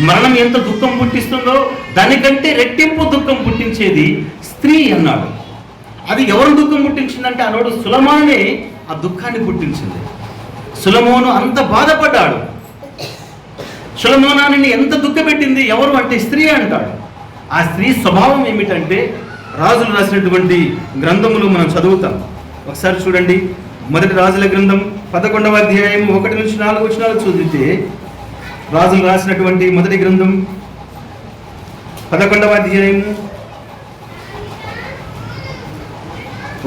మరణం ఎంత దుఃఖం పుట్టిస్తుందో దానికంటే రెట్టింపు దుఃఖం పుట్టించేది స్త్రీ అన్నాడు. అది ఎవరు దుఃఖం పుట్టించిందంటే అన్నాడు సొలొమోనే ఆ దుఃఖాన్ని పుట్టించింది. సొలొమోను అంత బాధపడ్డాడు. సొలొమోనాని ఎంత దుఃఖపెట్టింది ఎవరు అంటే స్త్రీ అంటాడు. ఆ స్త్రీ స్వభావం ఏమిటంటే రాజులు రాసినటువంటి గ్రంథములు మనం చదువుతాం. ఒకసారి చూడండి, మొదటి రాజుల గ్రంథం 11వ అధ్యాయం 1 నుంచి 4 వచనాలు చదివితే, రాజులు రాసినటువంటి మొదటి గ్రంథం 11వ అధ్యాయము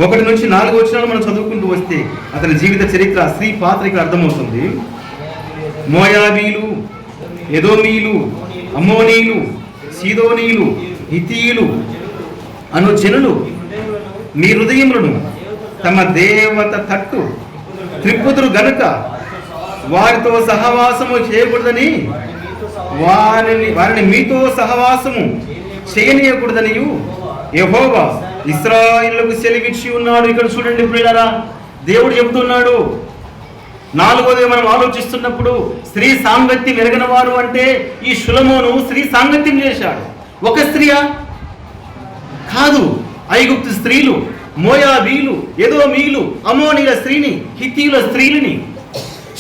1 నుంచి 4 వచనాలు మనం చదువుకుంటూ వస్తే అతని జీవిత చరిత్ర, స్త్రీ పాత్ర ఇక్కడ అర్థమవుతుంది. మోయాబీలు, ఎదోమీలు, అమ్మోనీలు, సీదోనీలు, హిత్తీయులు అను జనులు మీ హృదయములను తమ దేవత తట్టు త్రిప్పుదురు గనుక వారితో సహవాసము చేయకూడదని వారిని మీతో సహవాసము చేయనీయకూడదనియు యెహోవా ఇశ్రాయేలులకు సెలవిచ్చి ఉన్నాడు. ఇక్కడ చూడండి ప్రియులారా, దేవుడు చెబుతున్నాడు. 4వది మనం ఆలోచిస్తున్నప్పుడు స్త్రీ సాంగత్యం ఎరగన వారు అంటే ఈ షులమోను స్త్రీ సాంగత్యం చేశాడు. ఒక స్త్రీయా? కాదు. ఐగుప్తు స్త్రీలు, మోయాబీలు, ఎదోమీలు, అమ్మోనీల స్త్రీని, హిత్తీయుల స్త్రీలని,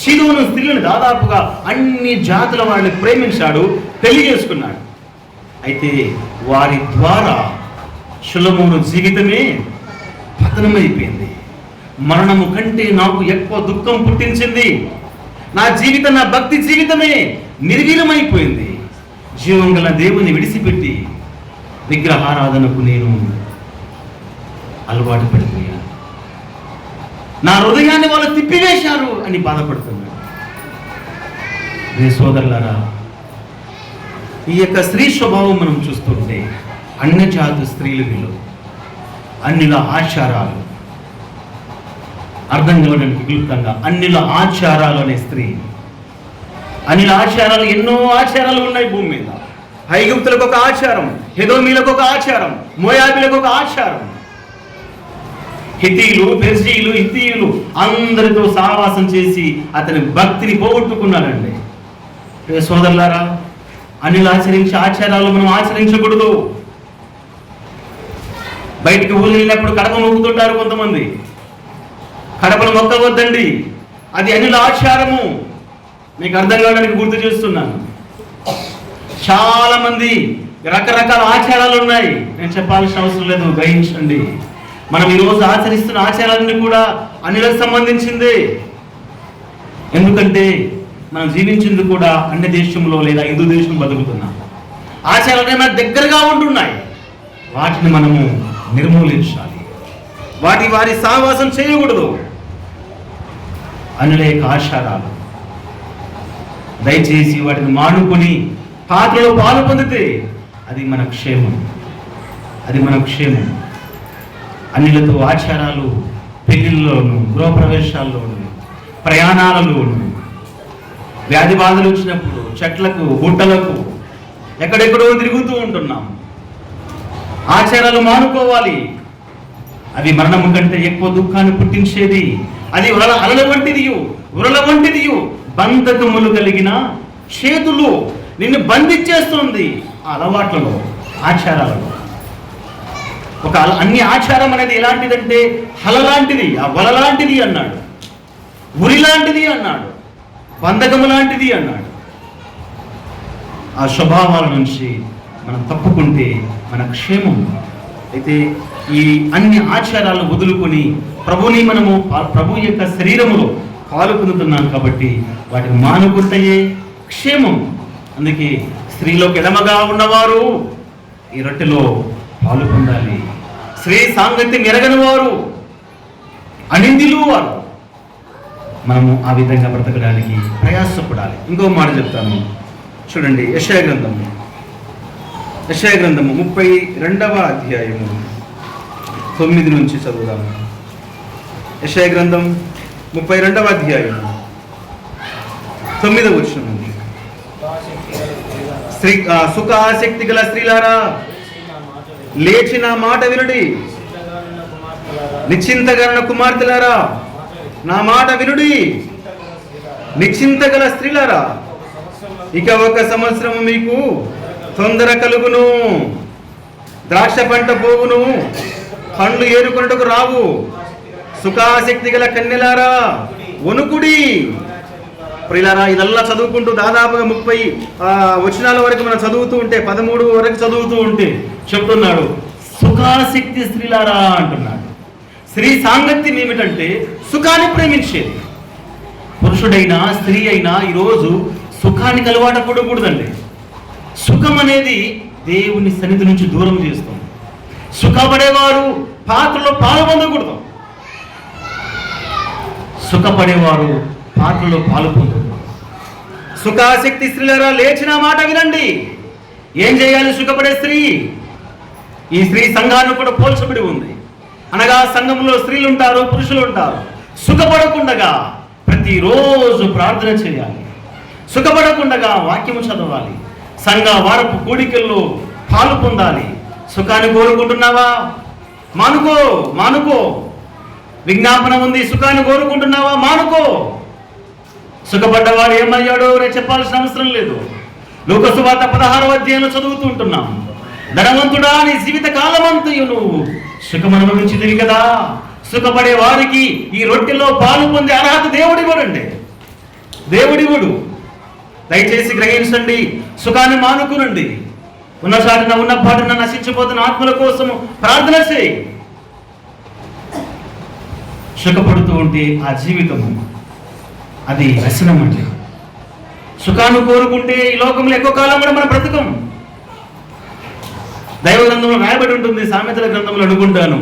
సీదోను స్త్రీలను దాదాపుగా అన్ని జాతుల వాళ్ళని ప్రేమించాడు, పెళ్లి చేసుకున్నాడు. అయితే వారి ద్వారా షులమోను జీవితమే పతనమైపోయింది. మరణము కంటే నాకు ఎక్కువ దుఃఖం పుట్టించింది. నా జీవితం, నా భక్తి జీవితమే నిర్వీర్యమైపోయింది. జీవం గల దేవుని విడిచిపెట్టి విగ్రహారాధనకు నేను అలవాటు పడిపోయాను. నా హృదయాన్ని వాళ్ళు తిప్పివేశారు అని బాధపడుతున్నాను. సోదరులారా, ఈ యొక్క స్త్రీ స్వభావం మనం చూస్తుంటే అన్య జాతి స్త్రీలు వీళ్ళు, అన్నిల ఆచారాలు, అర్థం కావడానికి క్లుప్తంగా అన్నిల ఆచారాలు అనే స్త్రీ. అన్నిల ఆచారాలు, ఎన్నో ఆచారాలు ఉన్నాయి భూమి మీద. ఐగుప్తులకు ఒక ఆచారం, ఎదోమీలకు ఒక ఆచారం, మోయాబీలకు ఒక ఆచారం. హిత్తీయులు, పెర్జీయులు, హిత్తీయులు అందరితో సహవాసం చేసి అతని భక్తిని పోగొట్టుకున్నాడండి. సోదరులారా, అన్నిలు ఆచరించే ఆచారాలు మనం ఆచరించకూడదు. బయటికి ఊరు వెళ్ళినప్పుడు కడప మొక్కుతుంటారు కొంతమంది. కడపను మొక్కవద్దండి, అది అన్నిల ఆచారము. మీకు అర్థం కావడానికి గుర్తు చేస్తున్నాను. చాలా మంది రకరకాల ఆచారాలు ఉన్నాయి, నేను చెప్పాల్సిన అవసరం లేదు, గ్రహించండి. మనం ఈరోజు ఆచరిస్తున్న ఆచారాలన్నీ కూడా అన్నిలకు సంబంధించిందే. ఎందుకంటే మనం జీవించింది కూడా అన్య దేశంలో లేదా హిందూ దేశం బతుకుతున్నాం. ఆచారాలు మన దగ్గరగా ఉంటున్నాయి, వాటిని మనము నిర్మూలించాలి. వారి సహవాసం చేయకూడదు. అన్యుల ఆచారాలు దయచేసి వాటిని మానుకొని పాత్రలో పాలు పొందితే అది మన క్షేమం, అది మన క్షేమం. అన్నిలతో ఆచారాలు పెళ్లిళ్ళలోను, గృహప్రవేశాల్లోను, ప్రయాణాలలోను, వ్యాధి బాధలు వచ్చినప్పుడు చెట్లకు, గుట్టలకు, ఎక్కడెక్కడో తిరుగుతూ ఉంటున్నాం. ఆచారాలు మానుకోవాలి. అవి మరణము కంటే ఎక్కువ దుఃఖాన్ని పుట్టించేది. అది అలల వంటిది, బంధకములు కలిగిన చేతులు నిన్ను బంధించేస్తుంది. ఆ అలవాట్లలో, ఆచారాలలో అన్ని ఆచారం అనేది ఎలాంటిదంటే హల లాంటిది, ఆ వల లాంటిది అన్నాడు, ఉరి లాంటిది అన్నాడు, బంధకము లాంటిది అన్నాడు. ఆ స్వభావాల నుంచి మనం తప్పుకుంటే మన క్షేమం. అయితే ఈ అన్ని ఆచారాలను వదులుకొని ప్రభుని మనము ప్రభు యొక్క శరీరములో పాలు పొందుతున్నాం కాబట్టి వాటిని మానుకుంటే క్షేమం. అందుకే స్త్రీలోకి ఎడమగా ఉన్నవారు ఈ రొట్టెలో పాలు పొందాలి. స్త్రీ సాంగత్యం ఎరగని వారు, అనిందిలు వారు, మనము ఆ విధంగా బ్రతకడానికి ప్రయాసపడాలి. ఇంకో మాట చెప్తాను చూడండి. యెషయా గ్రంథము 32వ అధ్యాయము 9 నుంచి చదువుదాము. యెషయా గ్రంథం 32వ అధ్యాయం 9వ వచనం నుండి. సుఖ ఆసక్తి గల స్త్రీలారా, లేచి నా మాట వినుడి. నిశ్చింతగల కుమార్తెలారా, నా మాట వినుడి. నిశ్చింతగల స్త్రీలారా, ఇక 1 సంవత్సరము మీకు తొందర కలుగును. ద్రాక్ష పంట పోగును, పండ్లు ఏరుకొనుటకు రావు. సుఖాసక్తి గల కన్యలారా, వణుకుడి. ప్రియులారా, ఇదల్లా చదువుకుంటూ దాదాపుగా 30 వచనాల వరకు మనం చదువుతూ ఉంటే, 13 వరకు చదువుతూ ఉంటే చెప్తున్నాడు సుఖాసక్తి స్త్రీలారా అంటున్నాడు. స్త్రీ సాంగత్యం ఏమిటంటే సుఖాన్ని ప్రేమించేది. పురుషుడైనా స్త్రీ అయినా ఈరోజు సుఖానికి అలవాటు పడకూడదండి. సుఖం అనేది దేవుని సన్నిధి నుంచి దూరం చేస్తుంది. సుఖపడేవారు పాత్రలో పాలు పొందకూడదు. సుఖపడేవారు పాత్రలో పాలు పొందకూడదు. సుఖాసక్తి స్త్రీలరా లేచిన మాట వినండి. ఏం చేయాలి సుఖపడే స్త్రీ? ఈ స్త్రీ సంఘాన్ని కూడా పోల్చబడి ఉంది. అనగా సంఘంలో స్త్రీలు ఉంటారు, పురుషులు ఉంటారు. సుఖపడకుండగా ప్రతిరోజు ప్రార్థన చేయాలి. సుఖపడకుండగా వాక్యము చదవాలి. సంఘ వారపు కూడికల్లో పాలు పొందాలి. సుఖాన్ని కోరుకుంటున్నావా? మానుకో. విజ్ఞాపన ఉంది. సుఖాన్ని కోరుకుంటున్నావా? మానుకో. సుఖపడ్డవాడు ఏమయ్యాడో చెప్పాల్సిన అవసరం లేదు. లూకా సువార్త 16వ అధ్యాయంలో చదువుతుంటున్నాం. ధనవంతుడా, నీ జీవిత కాలమంతయు నువ్వు సుఖం అనుభవించింది కదా. సుఖపడే వారికి ఈ రొట్టెలో పాలు పొందే అర్హత దేవుడివ్వడండి. దేవుడివుడు. దయచేసి గ్రహించండి. సుఖాన్ని మానుకునండి. ఉన్న పాటున నశించిపోతున్న ఆత్మల కోసం ప్రార్థన చేయి. సుఖపడుతూ ఉంటే ఆ జీవితము అది వ్యసనం అండి. సుఖాన్ని కోరుకుంటే ఈ లోకంలో ఎక్కువ కాలం కూడా మనం బ్రతకం. దైవ గ్రంథంలో రాయబడి ఉంటుంది, సామెతల గ్రంథంలో అనుకుంటాను,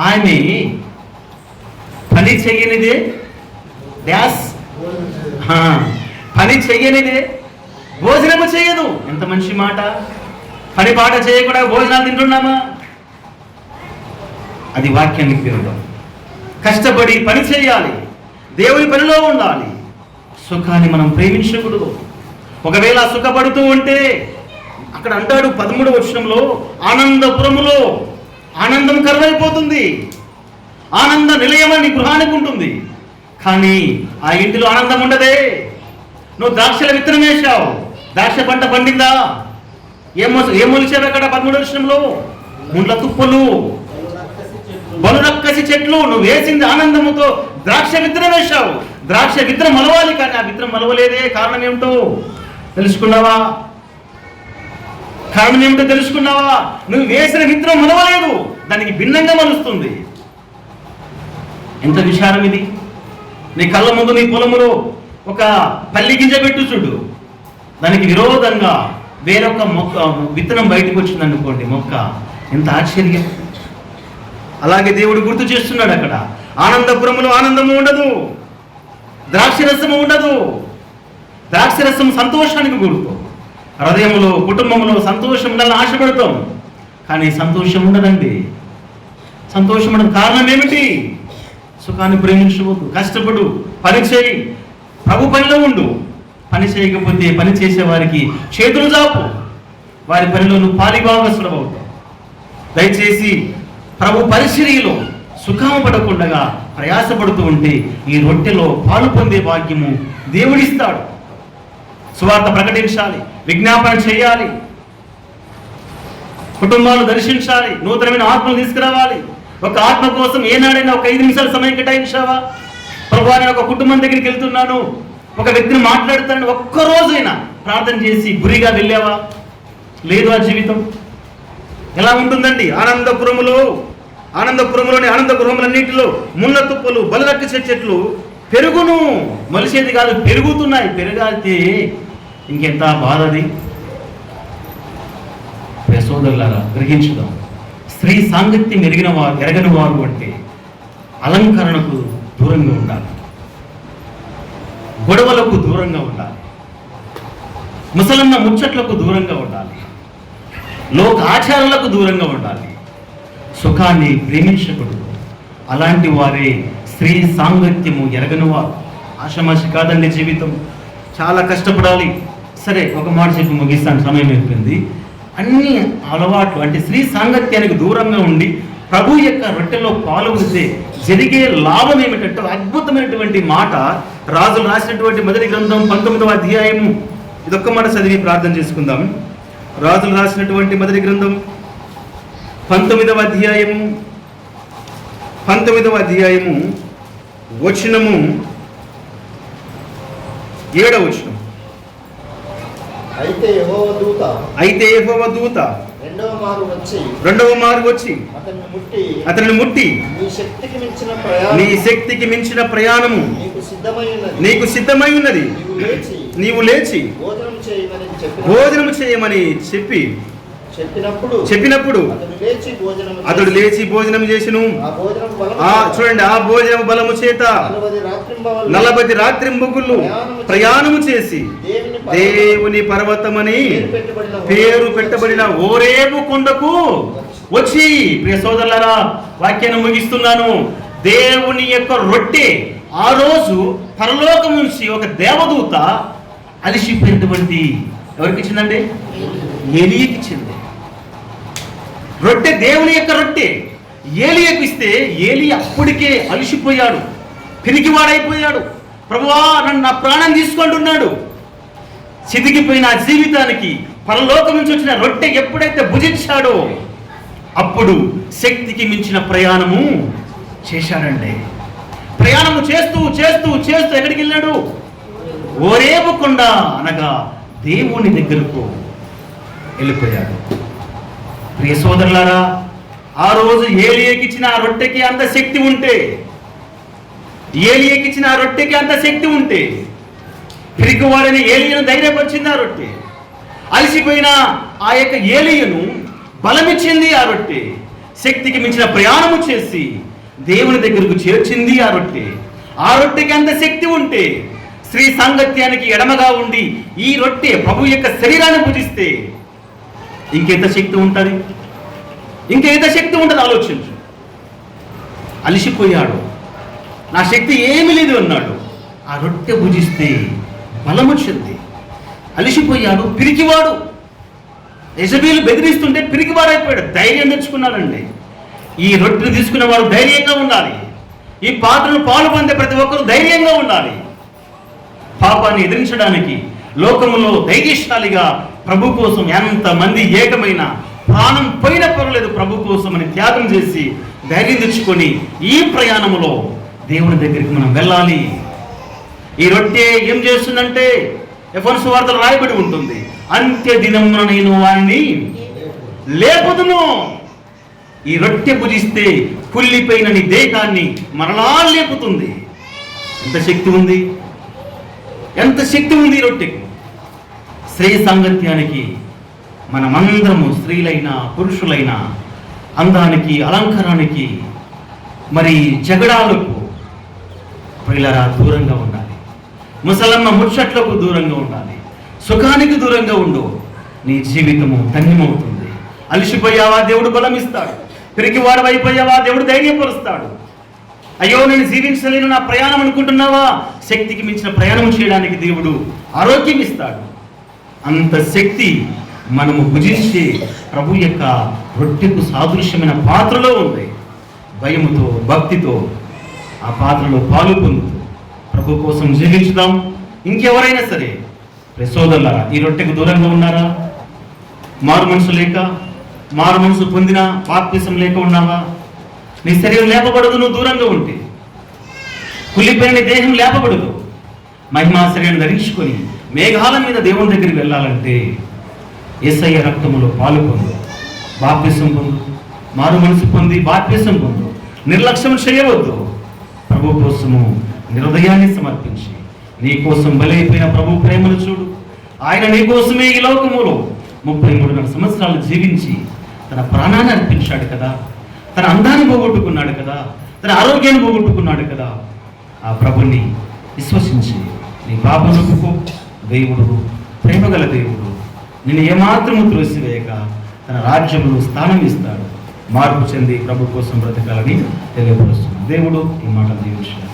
ఆమె పని చెయ్యనిదే పని చెయ్యనిదే భోజనము చేయదు. ఎంత మంచి మాట. పని పాట చేయకుండా భోజనాలు తింటున్నామా? అది వాక్యానికి విరుద్ధం. కష్టపడి పని చేయాలి. దేవుని పనిలో ఉండాలి. సుఖాన్ని మనం ప్రేమించకూడదు. ఒకవేళ సుఖపడుతూ ఉంటే అక్కడ అంటాడు 13వ వచనంలో, ఆనందపురములో ఆనందం కరువైపోతుంది. ఆనంద నిలయమని గృహానికి ఉంటుంది, కానీ ఆ ఇంటిలో ఆనందం ఉండదే. నువ్వు ద్రాక్షల విత్తనం వేశావు, ద్రాక్ష పంట పండిందా? ఏం మొలిచావు అక్కడ 13వ వచనంలో? ముండ్ల తుప్పలు, బలురక్కసి చెట్లు. నువ్వు వేసింది ఆనందముతో ద్రాక్ష విత్తనం వేశావు. ద్రాక్ష విత్తనం మలవాలి, కానీ ఆ విత్తనం మలవలేదే. కారణం ఏమిటో తెలుసుకున్నావా? నువ్వు వేసిన విత్తనం మలవలేదు, దానికి భిన్నంగా మలుస్తుంది. ఎంత విచారం ఇది! నీ కళ్ళ ముందు నీ పొలములో ఒక పల్లి గింజ పెట్టు చూడు, దానికి విరోధంగా వేరొక మొక్క విత్తనం బయటకు వచ్చింది అనుకోండి, మొక్క. ఎంత ఆశ్చర్యం! అలాగే దేవుడు గుర్తు చేస్తున్నాడు అక్కడ, ఆనందపురములో ఆనందము ఉండదు, ద్రాక్షరసము ఉండదు. ద్రాక్షరసం సంతోషానికి గుర్తు. హృదయంలో కుటుంబంలో సంతోషం ఉండాలని ఆశపడతాం, కానీ సంతోషం ఉండదండి. సంతోషం ఉండదు. కారణం ఏమిటి? సుఖాన్ని ప్రేమించవద్దు. కష్టపడు, పని చేయి, ప్రభు పనిలో ఉండు. పని చేయకపోతే పని చేసేవారికి చేతులు చాపు, వారి పనిలో నువ్వు పాలిభాగస్వరం అవుతావు. దయచేసి ప్రభు పరిచర్యలో సుఖము పడకుండా ప్రయాసపడుతూ ఉంటే ఈ రొట్టెలో పాలు పొందే భాగ్యము దేవుడిస్తాడు. సువార్త ప్రకటించాలి, విజ్ఞాపన చేయాలి, కుటుంబాలు దర్శించాలి, నూతనమైన ఆత్మలు తీసుకురావాలి. ఒక ఆత్మ కోసం ఏనాడైనా ఒక 5 నిమిషాలు సమయం కేటాయించావా? ప్రభు, నేను ఒక కుటుంబం దగ్గరికి వెళ్తున్నాను, ఒక వ్యక్తిని మాట్లాడుతాను, ఒక్కరోజైనా ప్రార్థన చేసి గురిగా వెళ్ళావా? లేదు. ఆ జీవితం ఎలా ఉంటుందండి? ఆనందపురంలోని ఆనంద గృహములన్నింటిలో ముళ్ళ తుప్పలు, బలురక్క చెట్లు పెరుగును, మలిసేది కాదు, పెరుగుతున్నాయి. పెరగాలితే ఇంకెంత బాధ అది. సోదరులారా, గ్రహించుదాం. స్త్రీ సాంగత్యం ఎరగని వారు అంటే అలంకరణకు దూరంగా ఉండాలి, గొడవలకు దూరంగా ఉండాలి, ముసలన్న ముచ్చట్లకు దూరంగా ఉండాలి, లోక ఆచారాలకు దూరంగా ఉండాలి. సుఖాన్ని ప్రేమించకూడదు. అలాంటి వారే స్త్రీ సాంగత్యము ఎరగని వారు. ఆషామాషి కాదండి జీవితం, చాలా కష్టపడాలి. సరే, ఒక మాట చెప్పి ముగిస్తాను, సమయం అయిపోయింది. అన్ని అలవాట్లు అంటే స్త్రీ సాంగత్యానికి దూరంగా ఉండి ప్రభు యొక్క రొట్టెలో పాల్గొంటే జరిగే లాభం ఏమిటంటే అద్భుతమైనటువంటి మాట రాజులు రాసినటువంటి మొదటి గ్రంథం 19వ అధ్యాయము. ఇదొక్క మాట చదివి ప్రార్థన చేసుకుందాం. రాజులు రాసినటువంటి మొదటి గ్రంథం 19వ అధ్యాయము వచనము 7వ వచనం. అయితే యెహోవా దూత రెండవ మారు వచ్చి అతనిని ముట్టి నీ శక్తికి మించిన ప్రయాణము నీకు సిద్ధమై ఉన్నది, నీవు లేచి భోజనం చేయమని చెప్పి చెప్పినప్పుడు అతడు లేచి భోజనం చేసెను. చూడండి, ఆ భోజనం బలము చేత 40 రాత్రింబగుళ్ళు ప్రయాణము చేసి దేవుని పర్వతమని పేరు పెట్టబడిన హోరేబు కొండకు వచ్చి, ప్రియ సోదరులారా, వాక్యాన్ని ముగిస్తున్నాను. దేవుని యొక్క రొట్టె ఆ రోజు పరలోకం నుంచి ఒక దేవదూత అలిసిపోయినటువంటి ఎవరికి ఇచ్చిందండి? ఏలియాకి ఇచ్చింది. రొట్టె దేవుని యొక్క రొట్టె ఏలియాకి ఇస్తే ఏలియా అప్పటికే అలిసిపోయాడు, పిరికివాడైపోయాడు. ప్రభువా, నన్ను నా ప్రాణం తీసుకుంటున్నాడు. చితికిపోయిన ఆ జీవితానికి పరలోకం నుంచి వచ్చిన రొట్టె ఎప్పుడైతే భుజించాడో అప్పుడు శక్తికి మించిన ప్రయాణము చేశాడండి. ప్రయాణము చేస్తూ చేస్తూ చేస్తూ ఎక్కడికి వెళ్ళాడు? హోరేబు కొండ అనగా దేవుని దగ్గరకు వెళ్ళిపోయాడు. ప్రియ సోదరులారా, ఆ రోజు ఏలియాకి ఇచ్చిన ఆ రొట్టెకి అంత శక్తి ఉంటే, ఏలియాకి ఇచ్చిన ఆ రొట్టెకి అంత శక్తి ఉంటే, పిరికివాడని ఏలియాను ధైర్యపరిచింది ఆ రొట్టె. అలసిపోయిన ఆ యొక్క ఏలియాను బలమిచ్చింది ఆ రొట్టె. శక్తికి మించిన ప్రయాణము చేసి దేవుని దగ్గరకు చేర్చింది ఆ రొట్టె. ఆ రొట్టెకి అంత శక్తి ఉంటే, స్త్రీ సాంగత్యానికి ఎడమగా ఉండి ఈ రొట్టె ప్రభు యొక్క శరీరాన్ని పూజిస్తే ఇంకెంత శక్తి ఉంటుంది? ఇంకెంత శక్తి ఉంటుంది ఆలోచించు. అలిసిపోయాడు, నా శక్తి ఏమీ లేదు అన్నాడు. ఆ రొట్టె భుజిస్తే బలం వచ్చింది. అలిసిపోయాడు, పిరికివాడు. యెజబెలు బెదిరిస్తుంటే పిరికివాడైపోయాడు. ధైర్యం తెచ్చుకున్నాడండి. ఈ రొట్టెను తీసుకున్న వారు ధైర్యంగా ఉండాలి. ఈ పాత్రను పాలు పొందే ప్రతి ఒక్కరూ ధైర్యంగా ఉండాలి. పాపాన్ని ఎదిరించడానికి లోకములో ధైర్యశాలిగా ప్రభు కోసం ఎంతమంది ఏకమైన ప్రాణం పోయిన పర్వాలేదు ప్రభు కోసం అని త్యాగం చేసి ధైర్యం తెచ్చుకొని ఈ ప్రయాణంలో దేవుని దగ్గరికి మనం వెళ్ళాలి. ఈ రొట్టె ఏం చేస్తుందంటే ఎఫెసీయుల సువార్తలో రాయబడి ఉంటుంది, అంత్య దినమున నేను వారిని లేపుదును. ఈ రొట్టె భుజిస్తే కుళ్ళిపోయిన నీ దేహాన్ని మరలా లేపుతుంది. ఎంత శక్తి ఉంది, ఎంత శక్తి ఉంది ఈ రొట్టెకు. స్త్రీ సాంగత్యానికి మనమందరము, స్త్రీలైనా పురుషులైనా, అందానికి అలంకారానికి మరి జగడాలకు ప్రియులారా దూరంగా ఉండాలి. ముసలమ్మ ముచ్చట్లకు దూరంగా ఉండాలి. సుఖానికి దూరంగా ఉండు, నీ జీవితము ధన్యమవుతుంది. అలసిపోయావా, దేవుడు బలం ఇస్తాడు. పిరికివాడు అయిపోయావా, దేవుడు ధైర్యపరుస్తాడు. అయ్యో నేను జీవించలేను నా ప్రయాణం అనుకుంటున్నావా, శక్తికి మించిన ప్రయాణం చేయడానికి దేవుడు ఆరోగ్యం ఇస్తాడు. అంత శక్తి మనము భుజించే ప్రభు యొక్క రొట్టెకు సాదృశ్యమైన పాత్రలో ఉంది. భయముతో భక్తితో ఆ పాత్రలో పాలు పొందుతూ ప్రభు కోసం జీవించుదాం. ఇంకెవరైనా సరే సోదరులారా, ఈ రొట్టెకు దూరంగా ఉన్నారా? మారు మనసు లేక, మారు మనసు పొందిన బాప్తిసం లేక ఉన్నావా? నీ శరీరం లేపబడదు నువ్వు దూరంగా ఉంటే. కుళ్ళిపోయిన నీ దేహం లేపబడదు. మహిమా శరీరం ధరించుకొని మేఘాల మీద దేవుని దగ్గరికి వెళ్ళాలంటే యేసయ్య రక్తములో పాలు పొందు, బాప్తిసం పొందు, మారు మనసు పొంది బాప్తిసం పొందు. నిర్లక్ష్యం చేయవద్దు. ప్రభు కోసము హృదయాన్ని సమర్పించి నీ కోసం బలైపోయిన ప్రభు ప్రేమను చూడు. ఆయన నీ కోసమే ఈ లోకములో 33 సంవత్సరాలు జీవించి తన ప్రాణాన్ని అర్పించాడు కదా, తన అందాన్ని పోగొట్టుకున్నాడు కదా, తన ఆరోగ్యాన్ని పోగొట్టుకున్నాడు కదా. ఆ ప్రభుని విశ్వసించి నీ పాపం ఒప్పుకో. దేవుడు ప్రేమగల దేవుడు, నిన్ను ఏమాత్రము త్రోసివేయక తన రాజ్యంలో స్థానం ఇస్తాడు. మార్పు చెంది ప్రభు కోసం బ్రతకాలని తెలియపరుస్తున్నాడు. దేవుడు ఈ మాట దీవించాడు.